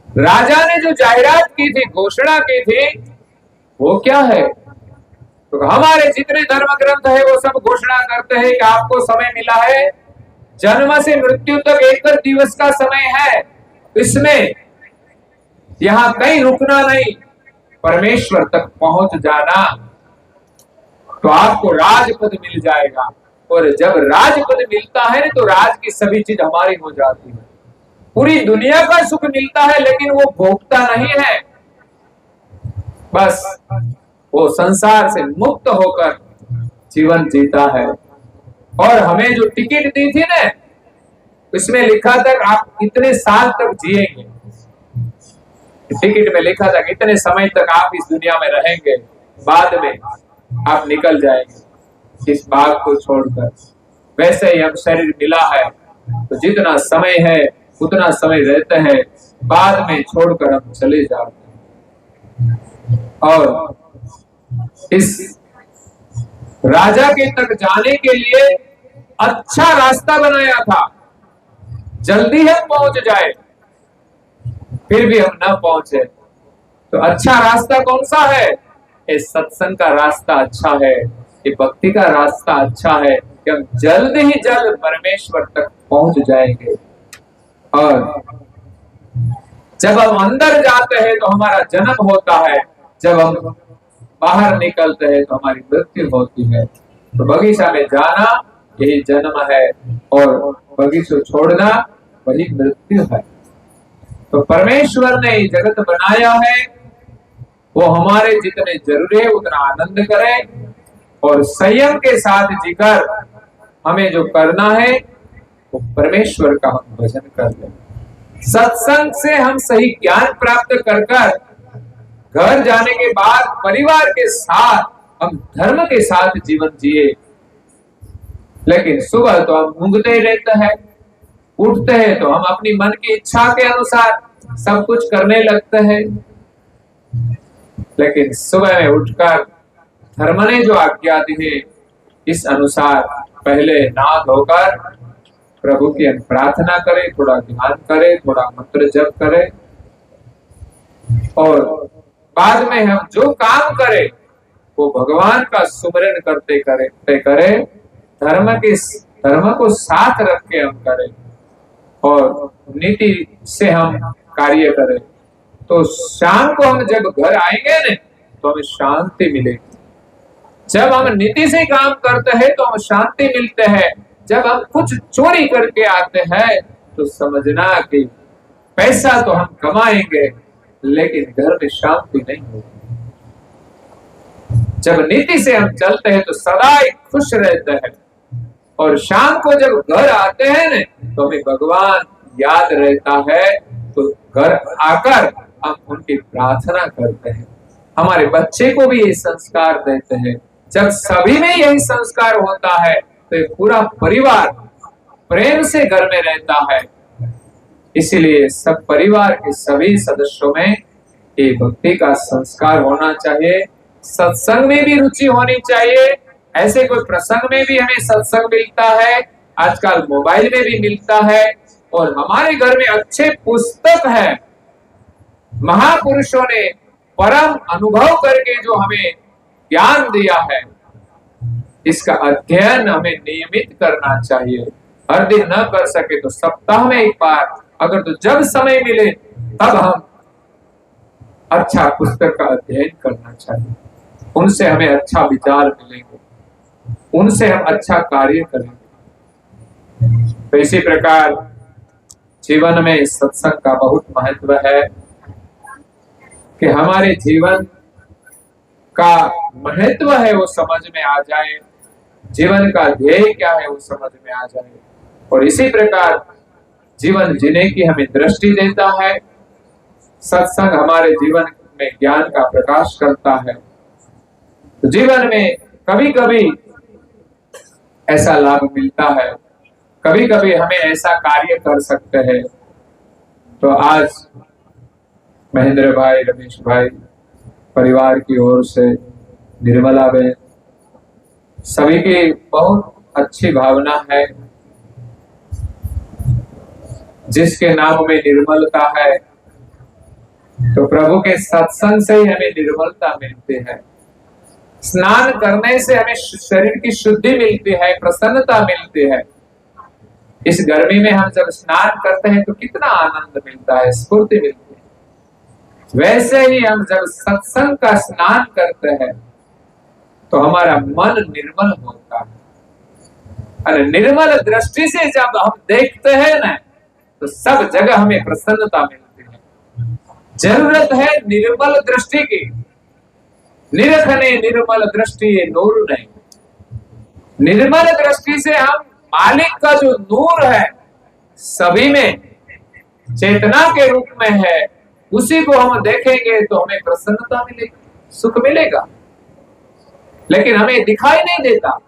S1: राजा ने जो जाहिरात की थी, घोषणा की थी, वो क्या है? तो हमारे जितने धर्म ग्रंथ है वो सब घोषणा करते हैं कि आपको समय मिला है, जन्म से मृत्यु तक 1 दिवस का समय है, इसमें यहां कहीं रुकना नहीं, परमेश्वर तक पहुंच जाना, तो आपको राजपद मिल जाएगा। और जब राजपद मिलता है तो राज की सभी चीज हमारी हो जाती है, पूरी दुनिया का सुख मिलता है, लेकिन वो भोगता नहीं है, बस वो संसार से मुक्त होकर जीवन जीता है। और हमें जो टिकट दी थी ना, इसमें लिखा था कि आप इतने साल तक जिएंगे, टिकट में लिखा था कि इतने समय तक आप इस दुनिया में रहेंगे, बाद में आप निकल जाएंगे इस भाग को छोड़कर। वैसे ही हम शरीर मिला है तो जितना समय है उतना समय रहते हैं, बाद में छोड़कर हम चले जाते हैं। और इस राजा के तक जाने के लिए अच्छा रास्ता बनाया था, जल्दी हम पहुंच जाए, फिर भी हम न पहुंचे। तो अच्छा रास्ता कौन सा है? इस सत्संग का रास्ता अच्छा है। ये भक्ति का रास्ता अच्छा है कि हम जल्द ही जल्द परमेश्वर तक पहुंच जाएंगे। और जब हम अंदर जाते हैं तो हमारा जन्म होता है, जब हम बाहर निकलते हैं तो हमारी मृत्यु होती है। तो बगीचा में जाना यही जन्म है और बगीचा छोड़ना वही मृत्यु है। तो परमेश्वर ने ये जगत बनाया है, वो हमारे जितने जरूरी है उतना आनंद करें और संयम के साथ जीकर हमें जो करना है वो परमेश्वर का हम भजन कर लें। सत्संग से हम सही ज्ञान प्राप्त कर घर जाने के बाद परिवार के साथ हम धर्म के साथ जीवन जिए। लेकिन सुबह तो हम ऊँघते रहते हैं, उठते हैं तो हम अपनी मन की इच्छा के अनुसार सब कुछ करने लगते हैं। लेकिन सुबह में उठकर धर्म ने जो आज्ञा दी है इस अनुसार पहले नहा धोकर प्रभु की प्रार्थना करें, थोड़ा ध्यान करें, थोड़ा मंत्र जप करें और बाद में हम जो काम करें वो भगवान का सुमरन करते करें, धर्म को साथ रख के हम करें और नीति से हम कार्य करें। तो शाम को हम जब घर आएंगे ना तो हमें शांति मिलेगी। जब हम नीति से काम करते हैं तो हमें शांति मिलते हैं। जब हम कुछ चोरी करके आते हैं तो समझना कि पैसा तो हम कमाएंगे लेकिन घर में शांति नहीं होगी। जब नीति से हम चलते हैं तो सदा ही खुश रहते हैं और शाम को जब घर आते हैं ना तो हमें भगवान याद रहता है। तो घर आकर हम उनकी प्रार्थना करते हैं, हमारे बच्चे को भी ये संस्कार देते हैं। जब सभी में यही संस्कार होता है तो ये पूरा परिवार प्रेम से घर में रहता है। इसीलिए सब परिवार के सभी सदस्यों में ये भक्ति का संस्कार होना चाहिए। सत्संग में भी रुचि होनी चाहिए। ऐसे कोई प्रसंग में भी हमें सत्संग मिलता है, आजकल मोबाइल में भी मिलता है और हमारे घर में अच्छे पुस्तक है। महापुरुषों ने परम अनुभव करके जो हमें ज्ञान दिया है इसका अध्ययन हमें नियमित करना चाहिए। हर दिन न कर सके तो सप्ताह में एक बार, अगर तो जब समय मिले तब हम अच्छा पुस्तक का अध्ययन करना चाहिए। उनसे हमें अच्छा विचार मिलेंगे, उनसे हम अच्छा कार्य करेंगे। तो इसी प्रकार जीवन में सत्संग का बहुत महत्व है कि हमारे जीवन का महत्व है वो समझ में आ जाए, जीवन का ध्येय क्या है वो समझ में आ जाए। और इसी प्रकार जीवन जीने की हमें दृष्टि देता है। सत्संग हमारे जीवन में ज्ञान का प्रकाश करता है। तो जीवन में कभी कभी ऐसा लाभ मिलता है, कभी कभी हमें ऐसा कार्य कर सकते हैं। तो आज महेंद्र भाई, रमेश भाई, परिवार की ओर से निर्मला बहन, सभी की बहुत अच्छी भावना है। जिसके नाम में निर्मलता है तो प्रभु के सत्संग से ही हमें निर्मलता मिलती है। स्नान करने से हमें शरीर की शुद्धि मिलती है, प्रसन्नता मिलती है। इस गर्मी में हम जब स्नान करते हैं तो कितना आनंद मिलता है, स्फूर्ति मिलती है। वैसे ही हम जब सत्संग का स्नान करते हैं तो हमारा मन निर्मल होता है। अरे निर्मल दृष्टि से जब हम देखते हैं ना तो सब जगह हमें प्रसन्नता मिलती है। जरूरत है निर्मल दृष्टि की। निरखने निर्मल दृष्टि ये नूर नहीं। निर्मल दृष्टि से हम मालिक का जो नूर है सभी में चेतना के रूप में है, उसी को हम देखेंगे तो हमें प्रसन्नता मिलेगी, सुख मिलेगा। लेकिन हमें दिखाई नहीं देता।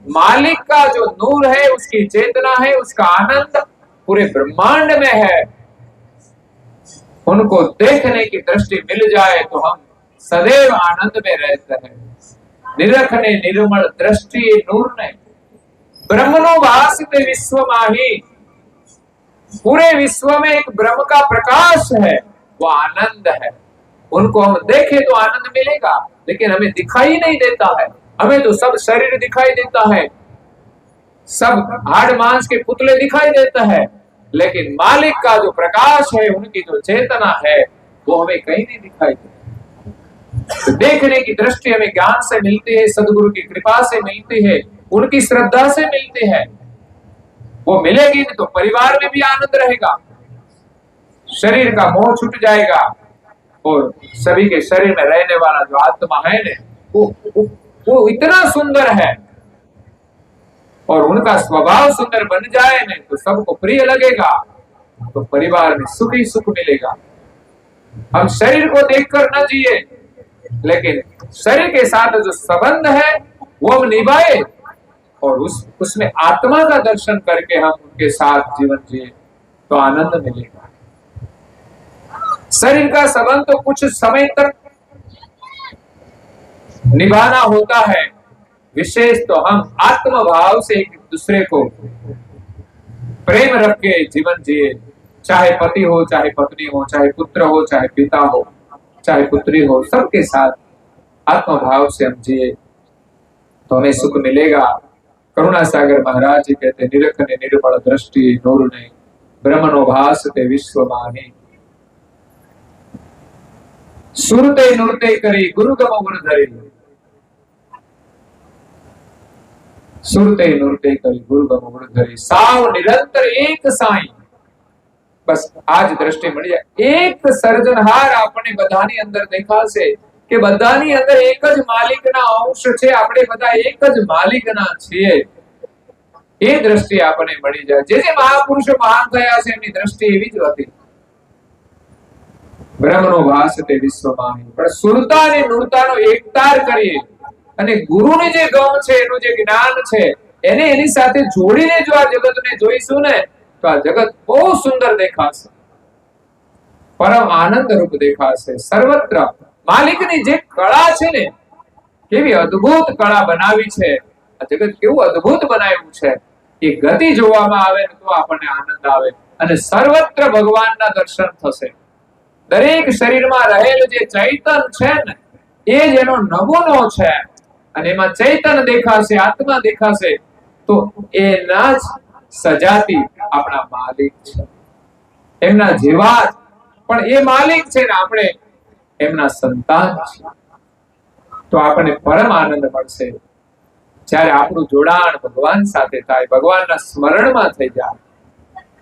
S1: मालिक का जो नूर है, उसकी चेतना है, उसका आनंद पूरे ब्रह्मांड में है। उनको देखने की दृष्टि मिल जाए तो हम सदैव आनंद में रहते हैं। निरखने निर्मल दृष्टि नूर ने ब्रह्मनो भासित विश्व माही। पूरे विश्व में एक ब्रह्म का प्रकाश है, वो आनंद है। उनको हम देखें तो आनंद मिलेगा, लेकिन हमें दिखाई नहीं देता है। हमें तो सब शरीर दिखाई देता है, सब हाड़ मांस के पुतले दिखाई देता है, लेकिन मालिक का जो प्रकाश है, उनकी जो चेतना है, वो हमें कहीं नहीं दिखाई देती। तो देखने की दृष्टि हमें ज्ञान से मिलती है, सदगुरु की कृपा से मिलती है, उनकी श्रद्धा से मिलती है। वो मिलेगी नहीं तो परिवार में भी आनंद रहेगा, शरीर का मोह छूट जाएगा, और सभी के शरीर में रहने वाला जो आत्मा है ने, वो इतना सुंदर है, और उनका स्वभाव सुंदर बन जाए ने तो सबको प्रिय लगेगा, तो परिवार में सुख ही सुख मिलेगा। हम शरीर को देखकर न जिए, लेकिन शरीर के साथ जो संबंध है वो हम निभाए, और उसमें आत्मा का दर्शन करके हम उनके साथ जीवन जिए तो आनंद मिलेगा। शरीर का संबंध तो कुछ समय तक निभाना होता है, विशेष तो हम आत्म भाव से एक दूसरे को प्रेम रख के जीवन जिए, चाहे पति हो, चाहे पत्नी हो, चाहे पुत्र हो, चाहे पिता हो, चाहे पुत्री हो, सबके साथ आत्म भाव से हम जिए तो हमें सुख मिलेगा। करुणा सागर महाराज जी कहते, निरखने निर्बल दृष्टि नूर ने ब्रह्मनो भासते विश्व माही, सुरते नुरते करी गुरु गम धरे, सुरते नुरते करी गुरु गम धरे, साव निरंतर एक साई। बस आज દ્રષ્ટિ મળી જાય, એક સર્જનહાર આપણે બધાની અંદર દેખાશે કે બધાની અંદર એક જ માલિકના અંશ છે, આપણે બધા એક જ માલિકના છીએ, એ દ્રષ્ટિ આપણને મળી જાય। જે મહાપુરુષો મહાન થયા છે એમની દ્રષ્ટિ એવી જ હતી, બ્રહ્મનો ભાસ તે વિશ્વમાં, પણ સુરતા અને નૂરતાનો એકતાર કરીએ અને ગુરુને જે ગમ છે, એનું જે જ્ઞાન છે, એને એની સાથે જોડીને જો આ જગતને જોઈશું ને તો આ જગત બહુ સુંદર દેખાશે, પરમ આનંદ રૂપ દેખાશે। સર્વત્ર માલિકની જે કળા છે ને, કેવી અદ્ભુત કળા બનાવી છે, આ જગત કેવું અદ્ભુત બનાવ્યું છે, એ ગતિ જોવામાં આવે તો આપણને આનંદ આવે, અને સર્વત્ર ભગવાનના દર્શન થશે। દરેક શરીરમાં રહેલ જે ચૈતન છે ને, એ જ એનો નમૂનો છે, અને એમાં ચૈતન દેખાશે, આત્મા દેખાશે, તો એના જ સજાતી આપણા માલિક છે, એમના જેવા પણ એ માલિક છે ને આપણે એમના સંતાન છે, તો આપણને પરમ આનંદ મળશે। જ્યારે આપણું જોડાણ ભગવાન સાથે થાય, ભગવાનના સ્મરણમાં થઈ જાય,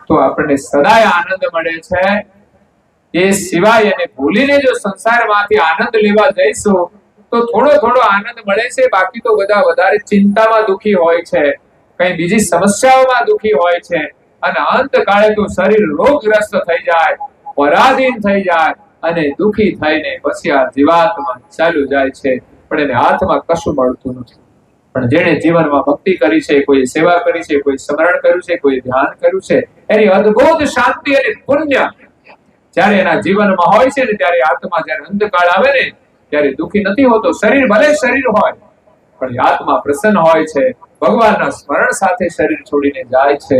S1: તો આપણને સદાય આનંદ મળે છે। એ સિવાય એને ભૂલીને જો સંસારમાંથી આનંદ લેવા જઈશું તો થોડો થોડો આનંદ મળે છે, બાકી તો બધા વધારે ચિંતામાં દુખી હોય છે, કઈ બીજી સમસ્યાઓમાં દુખી હોય છે, અને અંતકાળે તો શરીર રોગગ્રસ્ત થઈ જાય, પરાધીન થઈ જાય, અને દુખી થઈને પછી આ જીવાત્મા ચાલ્યું જાય છે, પણ એને હાથમાં કશું મળતું નથી। પણ જેણે જીવનમાં ભક્તિ કરી છે, કોઈ સેવા કરી છે, કોઈ સ્મરણ કર્યું છે, કોઈ ધ્યાન કર્યું છે, એની અદ્ભુત શાંતિ અને પુણ્ય જ્યારે એના જીવનમાં હોય છે ને, ત્યારે આત્મા જ્યારે અંતકાળ આવે ને ત્યારે દુખી નથી હોતો। શરીર ભલે શરીર હોય, પણ આત્મા પ્રસન્ન હોય છે, ભગવાનના સ્મરણ સાથે શરીર છોડીને જાય છે,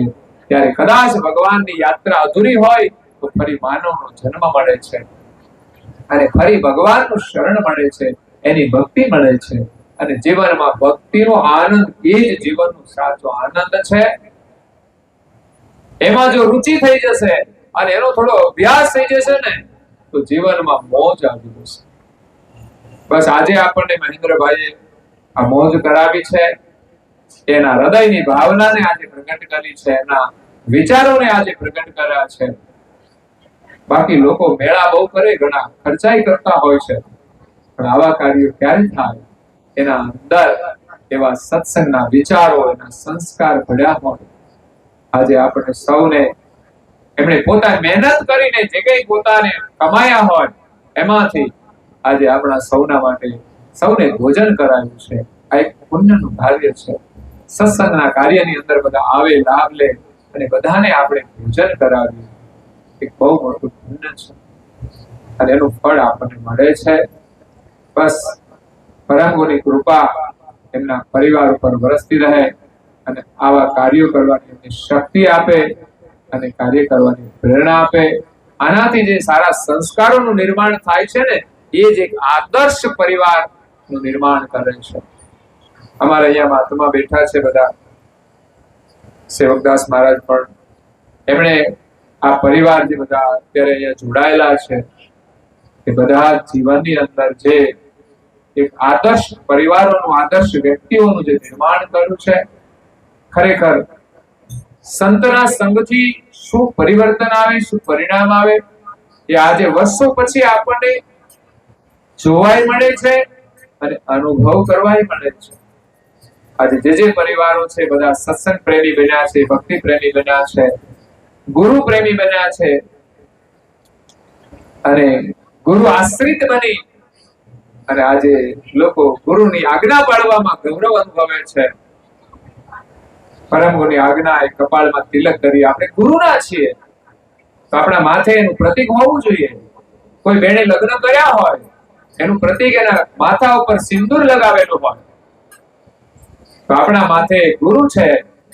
S1: ત્યારે કદાચ ભગવાનની યાત્રા અધૂરી હોય તો ફરી માનવનો જન્મ મળે છે, અને ફરી ભગવાનનું શરણ મળે છે, એની ભક્તિ મળે છે, અને જીવનમાં ભક્તિનો આનંદ એ જ જીવનનો સાચો આનંદ છે। એમાં જો રુચિ થઈ જશે અને એનો થોડો અભ્યાસ થઈ જશે ને તો જીવનમાં મોજ આવી જશે। બસ આજે આપણને મહેન્દ્રભાઈએ આ મોજ કરાવી છે, એના હૃદયની ભાવનાને આજે પ્રગટ કરી છે, એના વિચારોને આજે પ્રગટ કર્યા છે। બાકી લોકો મેળા બહુ કરે, ઘણા ખર્ચાઈ કરતા હોય છે, પણ આવા કાર્યો ક્યારે થાય? એના અંદર એવા સત્સંગના વિચારો, એના સંસ્કાર ભર્યા હોય। આજે આપણે સૌને એમણે પોતાની મહેનત કરીને જે કંઈ પોતાને કમાયા હોય એમાંથી આજે આપણા સૌના માટે સૌને ભોજન કરાવ્યું છે, આ એક પુણ્યનું કાર્ય છે। સત્સંગના કાર્યની અંદર બધા આવે, લાભ લે, અને બધાને આપણે ભોજન કરાવ્યું, એક બહુ મોટું પુણ્ય છે, અને એનું ફળ આપણને મળે છે। બસ પરમગુરુની કૃપા એમના પરિવાર ઉપર વરસતી રહે, અને આવા કાર્યો કરવાની એમને શક્તિ આપે, અને કાર્ય કરવાની પ્રેરણા આપે। આનાથી જે સારા સંસ્કારોનું નિર્માણ થાય છે ને, એ જ એક આદર્શ પરિવારનું નિર્માણ કરે છે। અમારા અહીંયા મહાત્મા બેઠા છે બધા, સેવકદાસ મહારાજ પણ, એમણે આ પરિવાર જે બધા અત્યારે અહીંયા જોડાયેલા છે એ બધા જીવનની અંદર જે એક આદર્શ પરિવારોનું, આદર્શ વ્યક્તિઓનું જે નિર્માણ કર્યું છે, ખરેખર સંતના સંગથી શું પરિવર્તન આવે, શું પરિણામ આવે એ આજે વર્ષો પછી આપણને જોવાય મળે છે અને અનુભવ કરવાય મળે છે. આજે જે પરિવારો છે બધા સત્સંગ પ્રેમી બન્યા છે, ભક્તિ પ્રેમી બન્યા છે, ગુરુ પ્રેમી બન્યા છે અને ગુરુ આશ્રિત બની અને આજે લોકો ગુરુની આજ્ઞા પાળવામાં ગૌરવ અનુભવે છે. પરમ ગુરુની આજ્ઞા એ કપાળમાં તિલક કરી આપણે ગુરુના છીએ તો આપણા માથે એનું પ્રતીક હોવું જોઈએ. કોઈ બેને લગ્ન કર્યા હોય એનું પ્રતીક એના માથા ઉપર સિંદૂર લગાવેલું હોય તો આપણા માથે ગુરુ છે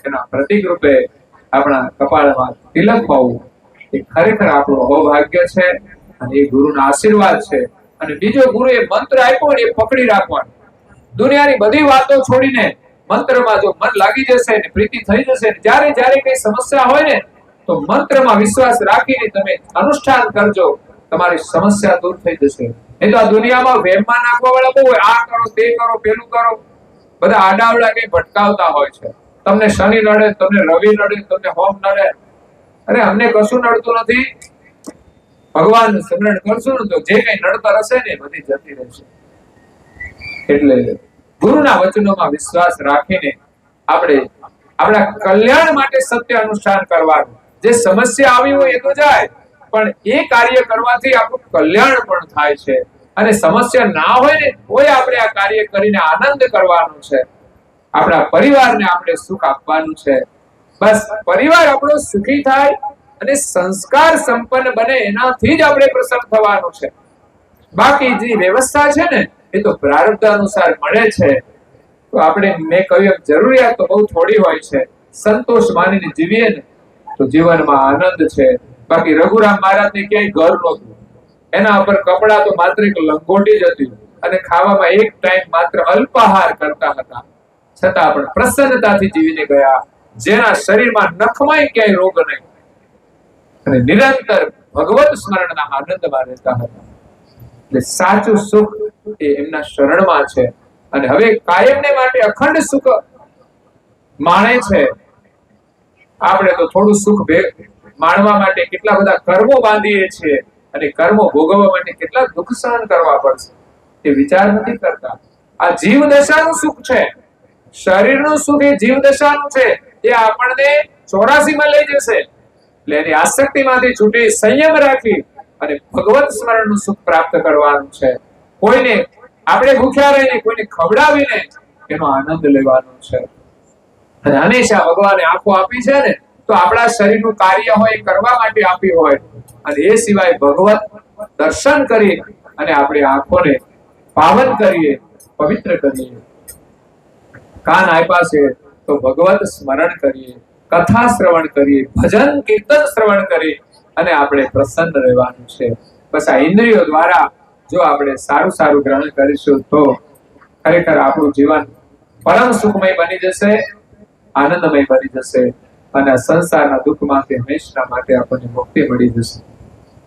S1: એના પ્રતીક રૂપે આપણા કપાળમાં તિલક હોવું એ ખરેખર આપણું અહોભાગ્ય છે અને એ ગુરુના આશીર્વાદ છે. અને બીજો ગુરુ એ મંત્ર આપ્યો એ પકડી રાખવાનો. દુનિયાની બધી વાતો છોડીને મંત્રમાં જો મન લાગી જશે ને પ્રીતિ થઈ જશે, જ્યારે જ્યારે કઈ સમસ્યા હોય ને તો મંત્રમાં વિશ્વાસ રાખીને તમે અનુષ્ઠાન કરજો, તમારી સમસ્યા દૂર થઈ જશે. નહીં તો આ દુનિયામાં વહેમમાં નાખવા વાળા બહુ હોય, આ કરો તે કરો પેલું કરો, બધા આડાવડા કઈ ભટકાવતા હોય છે. તમને શનિ નડે, તમને રવિ નડે, તમને હોમ નડે, અરે અમને કશું નડતું નથી. ભગવાન સ્મરણ કરશું ને તો જે કઈ નડતર હશે ને બધી જતી રહેશે. એટલે ગુરુના વચનોમાં વિશ્વાસ રાખીને આપણે આપણા કલ્યાણ માટે સત્ય અનુષ્ઠાન કરવાનું. જે સમસ્યા આવી હોય એ તો જાય, પણ એ કાર્ય કરવાથી આપણું કલ્યાણ પણ થાય છે. અને સમસ્યા ના હોય ને તોય આપણે આ કાર્ય કરીને આનંદ કરવાનો છે. આપણા પરિવારને આપણે સુખ આપવાનું છે. બસ પરિવાર આપણો સુખી થાય અને સંસ્કાર સંપન્ન બને એનાથી જ આપણે પ્રસન્ન થવાનું છે. બાકી જે વ્યવસ્થા છે ને એ તો પ્રારબ્ધ અનુસાર મળે છે. તો આપણે મેં કહ્યું જરૂરિયાત તો બહુ થોડી હોય છે. સંતોષ માનીને જીવીએ ને તો જીવનમાં આનંદ છે. બાકી રઘુરામ મહારાજને ક્યાંય ઘર નહોતું, એના ઉપર કપડા તો માત્ર એક લંગોટી જ હતી અને ખાવામાં એક ટાઈમ માત્ર અલ્પાહાર કરતા હતા, છતાં પણ પ્રસન્નતાથી જીવીને ગયા. જેના શરીરમાં નખમાંય ક્યાંય રોગ નહીં અને નિરંતર ભગવત સ્મરણના આનંદમાં રહેતા હતા. એટલે સાચું સુખ એ એમના શરણમાં છે અને હવે કાયમને માટે અખંડ સુખ માણે છે. આપણે તો થોડું સુખ માણવા માટે કેટલા બધા કર્મો બાંધીએ છીએ અને કર્મો ભોગવવા માટે કેટલા દુઃખ સહન કરવા પડશે એ વિચાર નથી કરતા. આ જીવ દશાનું સુખ છે, શરીરનું સુખ એ જીવ દશાનું છે. એ આપણને 84 માં લઈ જશે. એટલે એની આસક્તિમાંથી છૂટી સંયમ રાખી અને ભગવત સ્મરણનું સુખ પ્રાપ્ત કરવાનું છે. કોઈને આપણે ભૂખ્યા રહીને કોઈને ખવડાવીને એનો આનંદ લેવાનો છે. અને હંમેશા ભગવાને આંખો આપી છે ને તો આપણા શરીરનું કાર્ય હોય કરવા માટે આપી હોય અને એ સિવાય ભગવત દર્શન કરી અને આપણે આંખોને પાવન કરીએ, પવિત્ર કરીએ. કાન આપ્યા છે તો ભગવત સ્મરણ કરીએ, કથા શ્રવણ કરીએ, ભજન કીર્તન શ્રવણ કરી અને આપણે પ્રસન્ન રહેવાનું છે. બસ આ ઇન્દ્રિયો દ્વારા જો આપણે સારું સારું ગ્રહણ કરીશું તો ખરેખર આપણું જીવન પરમ સુખમય બની જશે, આનંદમય બની જશે અને સંસારના દુઃખમાંથી હંમેશા માટે આપણને મુક્તિ મળી જશે.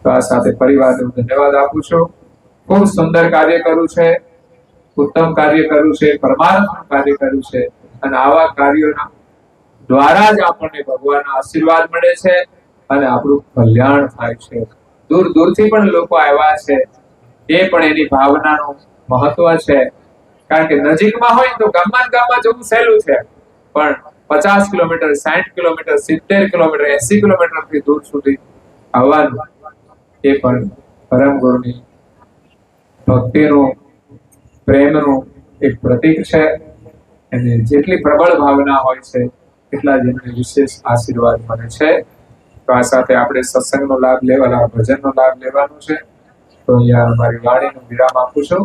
S1: તો આ સાથે પરિવારને ધન્યવાદ આપું છું. ખૂબ સુંદર કાર્ય કર્યું છે, ઉત્તમ કાર્ય કર્યું છે, પરમાર્થનું કાર્ય કર્યું છે અને આવા કાર્યોના દ્વારા જ આપણને ભગવાનના આશીર્વાદ મળે છે અને આપણું કલ્યાણ થાય છે. દૂર દૂરથી પણ લોકો આવ્યા છે, એ પણ એની ભાવનાનું મહત્વ છે. કારણ કે નજીકમાં હોય તો ગામમાં જવું સહેલું છે, પણ 50 કિલોમીટર, 60 કિલોમીટર, 70 કિલોમીટર, 80 કિલોમીટરથી દૂર સુધી આવવાનું એ પણ પરમ ગુરુની ભક્તિનું, પ્રેમનું એક પ્રતીક છે. અને જેટલી પ્રબળ ભાવના હોય છે એટલા જ એમને વિશેષ આશીર્વાદ મળે છે. તો આ સાથે આપણે સત્સંગનો લાભ લેવાનો, ભજનનો લાભ લેવાનો છે. તો અહીંયા મારી વાણીનું વિરામ આપું છું.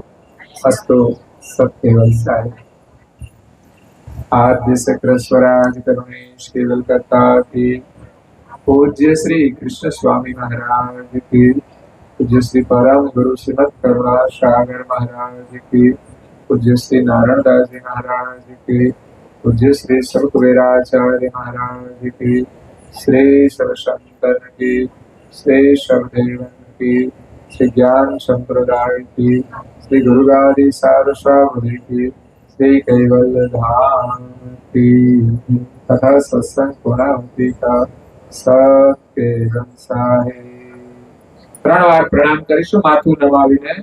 S1: અસ્તુ સત્ય વલસાય. આદ્ય સક્ર સ્વરાજ કરુણેશ કેવલ કરતા કી પૂજ્ય શ્રી કૃષ્ણ સ્વામી મહારાજ કી, પૂજ્ય શ્રી પરમ ગુરુ શ્રીમદ કરુણા સાગર મહારાજ કી, पूज्य श्री नारायण दास जी महाराज की, पूज्य श्री सतवेराचार्य महाराज की, श्री शिवशंकर की, श्री शबदेवन की, श्री ज्ञान संप्रदाय की, श्री गुरुगादी सारस्वती की, श्री कैवल्य धाम की तथा सत्संग पूर्णाहुति का सबके साहे। 3 વાર પ્રણામ કરીશું માથું નમાવીને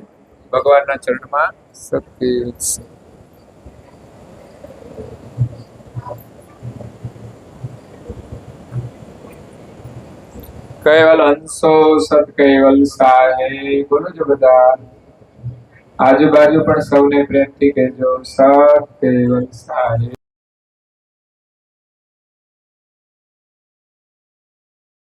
S1: ભગવાનના ચરણમાં સત્ય કૈવલ હંસો સત કૈવલ સાહે બોલો જો બધા આજુબાજુ પણ સૌને પ્રેમથી કહેજો સત કૈવલ સાહે।